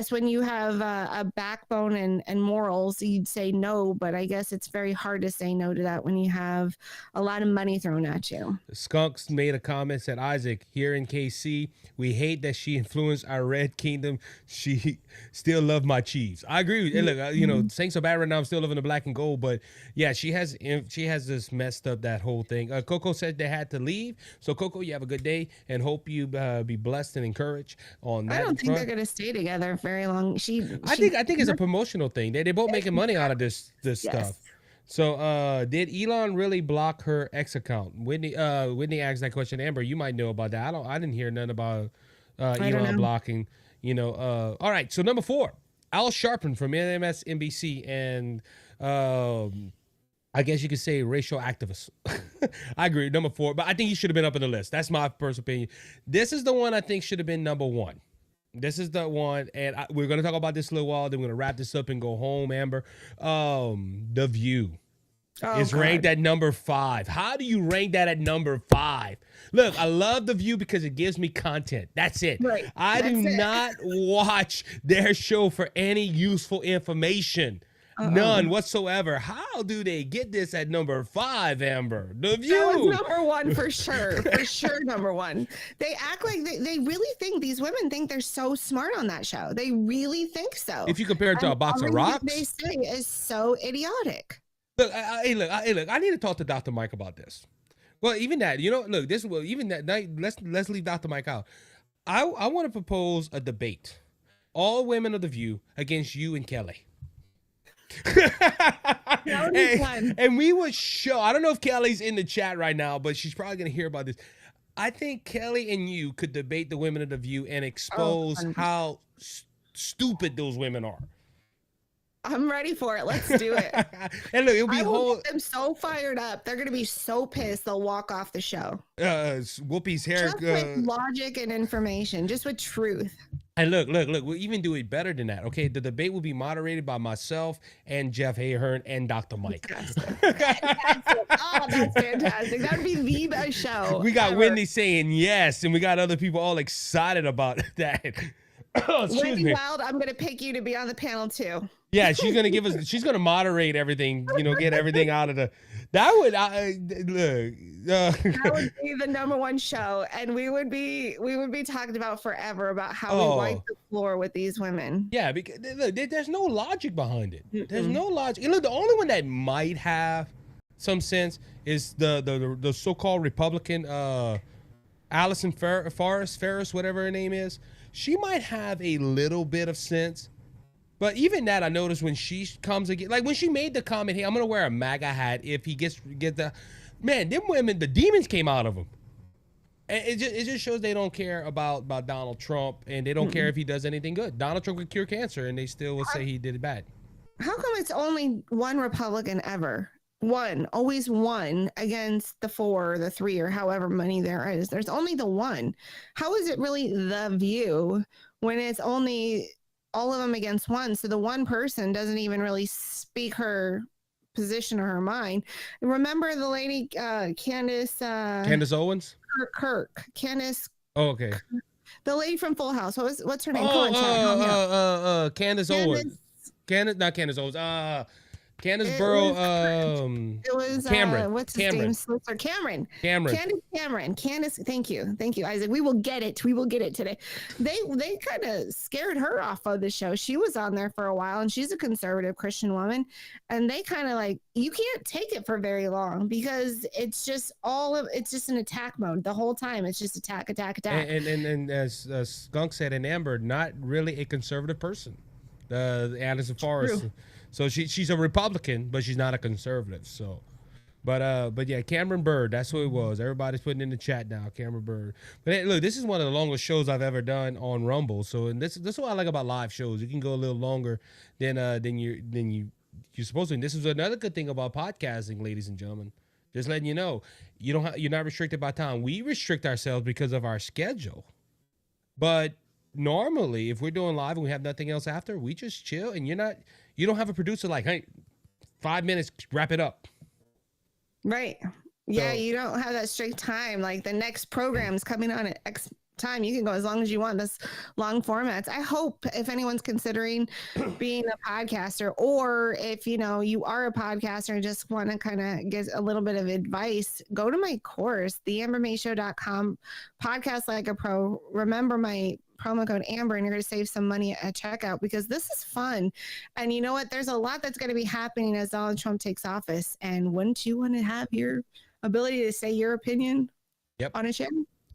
when you have a backbone and morals, you'd say no, but I guess it's very hard to say no to that when you have a lot of money thrown at you. Skunks made a comment, said, Isaac, here in KC, we hate that she influenced our Red Kingdom. She still love my Chiefs. I agree with you. Look, you know, saying so bad right now, I'm still living in black and gold, but yeah, she has just messed up that whole thing. Coco said they had to leave. So Coco, you have a good day and hope you be blessed and encouraged on that. I don't think they're going to stay together very long. I think it's a promotional thing. They both making money out of this stuff. So did Elon really block her ex account? Whitney asked that question. Amber, you might know about that. I didn't hear nothing about Elon blocking. You know. All right. So number 4, Al Sharpton from MSNBC, and I guess you could say racial activist. I agree. Number 4, but I think he should have been up on the list. That's my personal opinion. This is the one I think should have been number 1. This is the one, and we're going to talk about this a little while. Then we're going to wrap this up and go home, Amber. The View is ranked at number 5. How do you rank that at number 5? Look, I love The View because it gives me content. That's it. Right. I do not watch their show for any useful information. None whatsoever. How do they get this at number 5, Amber? The View. That was number 1 for sure. For sure, number 1. They act like they really think, these women think they're so smart on that show. They really think so. If you compare it to a box of rocks, they say is so idiotic. Look, I need to talk to Dr. Mike about this. Well, even that, you know, look, even that night, let's leave Dr. Mike out. I want to propose a debate. All women of The View against you and Kelly. And we would show, I don't know if Kelly's in the chat right now, but she's probably going to hear about this. I think Kelly and you could debate the women of The View and expose how stupid those women are. I'm ready for it. Let's do it. And look, it'll be get them so fired up. They're going to be so pissed they'll walk off the show. Whoopi's hair. Just with logic and information, just with truth. And look, we'll even do it better than that. Okay, the debate will be moderated by myself and Jeff Ahern and Dr. Mike. That's fantastic. That would be the best show. We got Whitney saying yes, and we got other people all excited about that. Wendy Wild, I'm going to pick you to be on the panel too. Yeah, she's going to moderate everything, you know, get everything out of that would be the number 1 show, and we would be talking about forever about how we wipe the floor with these women. Yeah, because look, there's no logic behind it. There's no logic. You know, the only one that might have some sense is the so-called Republican Allison Ferris, whatever her name is. She might have a little bit of sense. But even that, I noticed when she comes again, like when she made the comment, hey, I'm going to wear a MAGA hat if he get the, man, them women, the demons came out of them. And it just shows they don't care about Donald Trump, and they don't care if he does anything good. Donald Trump could cure cancer, and they still will say he did it bad. How come it's only one Republican ever? Always one against the 4 or the 3 or however many there is. There's only the one. How is it really The View when it's only all of them against one? So the one person doesn't even really speak her position or her mind. Remember the lady Candace Owens? Candace. Oh, okay. The lady from Full House. What's her name? Candace Owens. Not Candace Owens. Candace Burrow, it was Cameron. What's his name? Cameron. Candace. Thank you, Isaac. We will get it today. They kind of scared her off of the show. She was on there for a while, and she's a conservative Christian woman, and they kind of like, you can't take it for very long because it's just an attack mode the whole time. It's just attack. And as Skunk said, and Amber, not really a conservative person. Allison Forrest. True. So she's a Republican, but she's not a conservative. So, but yeah, Cameron Bird, that's who it was. Everybody's putting in the chat now, Cameron Bird. But hey, look, this is one of the longest shows I've ever done on Rumble. So, and this is what I like about live shows. You can go a little longer than you're supposed to. And this is another good thing about podcasting, ladies and gentlemen. Just letting you know, you're not restricted by time. We restrict ourselves because of our schedule. But normally, if we're doing live and we have nothing else after, we just chill. And you don't have a producer like, hey, 5 minutes, wrap it up. Right. Yeah, So- you don't have that strict time. Like the next program's coming on at X time. You can go as long as you want. This long formats. I hope if anyone's considering being a podcaster, or if you are a podcaster and just want to kind of get a little bit of advice, go to my course, theambermayshow.com, podcast like a pro. Remember my promo code Amber, and you're going to save some money at checkout, because this is fun. And you know what? There's a lot that's going to be happening as Donald Trump takes office. And wouldn't you want to have your ability to say your opinion on a show?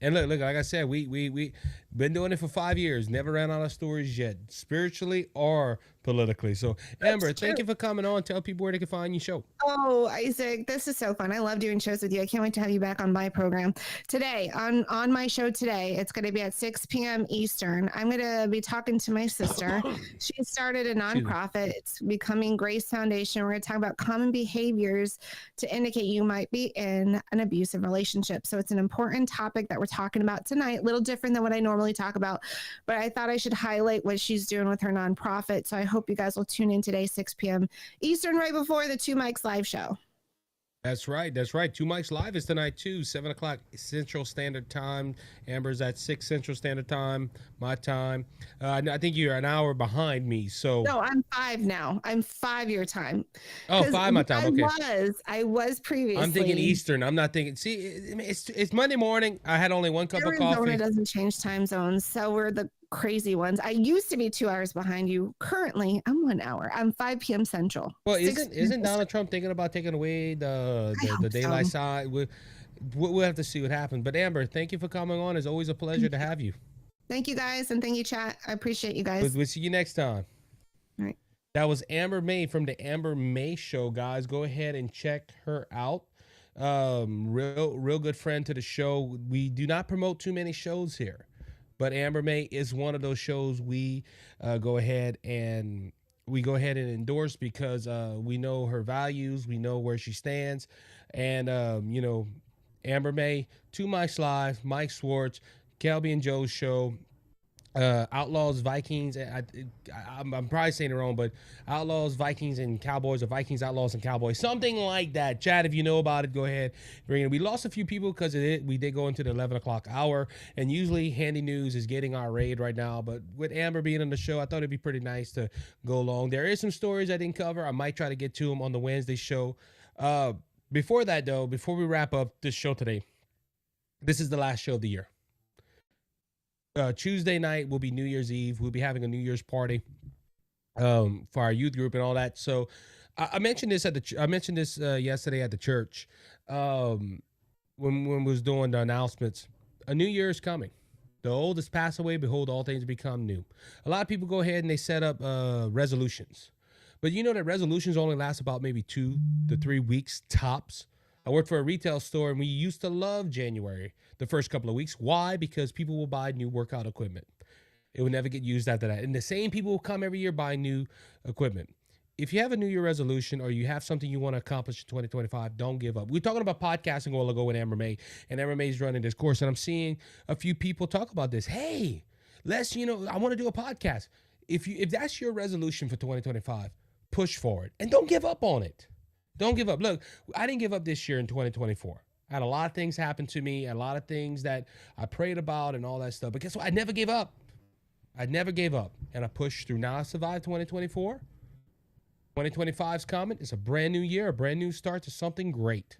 And look, like I said, we been doing it for 5 years. Never ran out of stories yet, spiritually or politically. So, Amber, thank you for coming on. Tell people where they can find your show. Oh, Isaac, this is so fun. I love doing shows with you. I can't wait to have you back on my program. Today, on my show today, it's going to be at 6 p.m. Eastern. I'm going to be talking to my sister. She started a nonprofit. It's Becoming Grace Foundation. We're going to talk about common behaviors to indicate you might be in an abusive relationship. So it's an important topic that we're talking about tonight, a little different than what I normally talk about, but I thought I should highlight what she's doing with her nonprofit. So I hope you guys will tune in today, 6 p.m. Eastern, right before the Two Mics live show. That's right. Two Mics Live is tonight too, 7 o'clock Central Standard Time. Amber's at 6 Central Standard Time, my time. I think you're an hour behind me. So no, I'm 5 now. I'm 5 your time. Oh, 5 my time. Okay. I was previously. I'm thinking Eastern. I'm not thinking. See, it's Monday morning. I had only one cup of coffee. Arizona doesn't change time zones, so we're the crazy ones. I used to be 2 hours behind you. Currently, I'm 1 hour. I'm 5 p.m. Central. Well, isn't Donald Trump thinking about taking away the daylight side? We'll have to see what happens. But Amber, thank you for coming on. It's always a pleasure to have you. Thank you guys, and thank you, chat. I appreciate you guys. We'll see you next time. All right. That was Amber May from the Amber May Show, guys. Go ahead and check her out. Real good friend to the show. We do not promote too many shows here, but Amber May is one of those shows we go ahead and endorse because we know her values, we know where she stands, and Amber May, Two Mics Live, Mike Schwartz, Kelby and Joe's show. Outlaws, Vikings. I'm probably saying it wrong, but Outlaws, Vikings, and Cowboys, or Vikings, Outlaws, and Cowboys, something like that. Chad, if you know about it, go ahead. Bring it. We lost a few people because of it. We did go into the 11 o'clock hour, and usually Handy News is getting our raid right now. But with Amber being on the show, I thought it'd be pretty nice to go along. There is some stories I didn't cover. I might try to get to them on the Wednesday show. Before that, though, before we wrap up this show today, this is the last show of the year. Tuesday night will be New Year's Eve. We'll be having a New Year's party for our youth group and all that. So I mentioned this yesterday at the church when we was doing the announcements. A new year is coming. The old has passed away. Behold, all things become new. A lot of people go ahead and they set up resolutions. But you know that resolutions only last about maybe 2 to 3 weeks tops. I worked for a retail store, and we used to love January, the first couple of weeks. Why? Because people will buy new workout equipment. It will never get used after that. And the same people will come every year buying new equipment. If you have a New Year resolution or you have something you want to accomplish in 2025, don't give up. We were talking about podcasting a while ago with Amber May, and Amber May's running this course, and I'm seeing a few people talk about this. Hey, I want to do a podcast. If that's your resolution for 2025, push forward and don't give up on it. Don't give up. Look, I didn't give up this year in 2024. I had a lot of things happen to me, a lot of things that I prayed about and all that stuff. But guess what? I never gave up. And I pushed through. Now I survived 2024. 2025's coming. It's a brand new year, a brand new start to something great.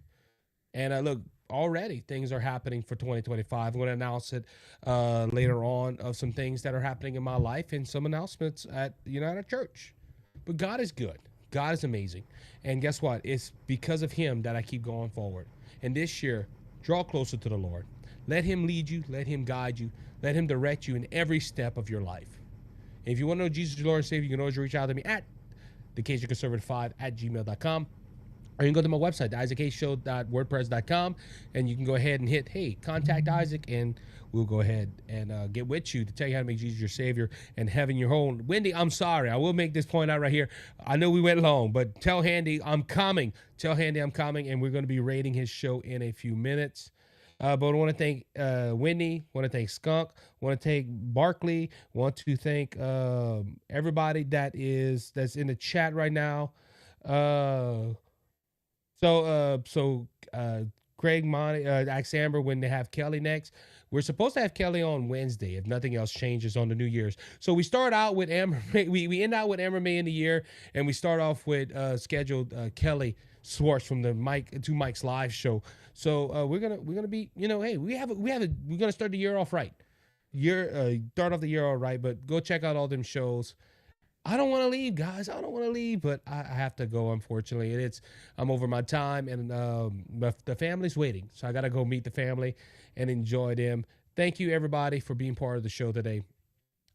And look, already things are happening for 2025. I'm going to announce it later on of some things that are happening in my life and some announcements at United Church. But God is good. God is amazing. And guess what? It's because of him that I keep going forward. And this year, draw closer to the Lord. Let him lead you. Let him guide you. Let him direct you in every step of your life. And if you want to know Jesus, your Lord and Savior, you can always reach out to me at thecajunconservative5@gmail.com. Or you can go to my website, theisaacshow.wordpress.com, and you can go ahead and hit, hey, contact Isaac, and we'll go ahead and get with you to tell you how to make Jesus your Savior and heaven your home. Wendy, I'm sorry. I will make this point out right here. I know we went long, but tell Handy I'm coming. Tell Handy I'm coming, and we're going to be rating his show in a few minutes. But I want to thank Wendy, want to thank Skunk, want to thank Barkley, want to thank everybody that's in the chat right now. So Craig, Monty, Axamber, when they have Kelly next, we're supposed to have Kelly on Wednesday if nothing else changes on the New Year's. So we start out with Amber May. We end out with Amber May in the year, and we start off with scheduled Kelly Swartz from the Two Mics live show. So we're gonna be, hey, we're gonna start the year off right. Start off the year all right, but go check out all them shows. I don't want to leave, guys. I don't want to leave, but I have to go, unfortunately. I'm over my time, and the family's waiting. So I got to go meet the family and enjoy them. Thank you, everybody, for being part of the show today.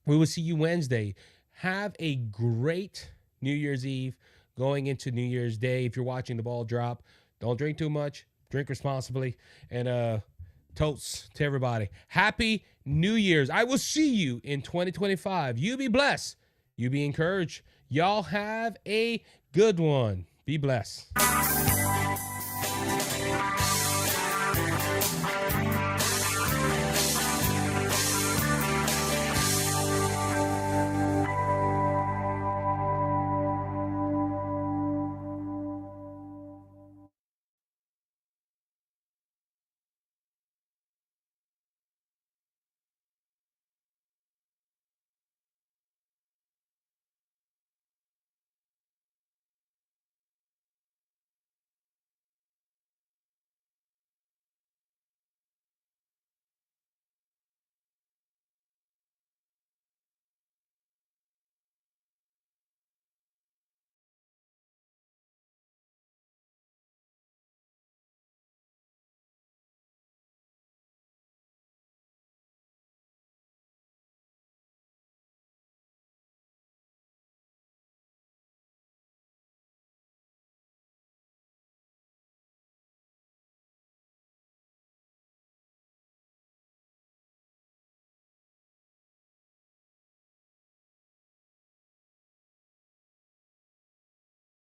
We will see you Wednesday. Have a great New Year's Eve going into New Year's Day. If you're watching the ball drop, don't drink too much. Drink responsibly. And toast to everybody. Happy New Year's. I will see you in 2025. You be blessed. You be encouraged. Y'all have a good one. Be blessed.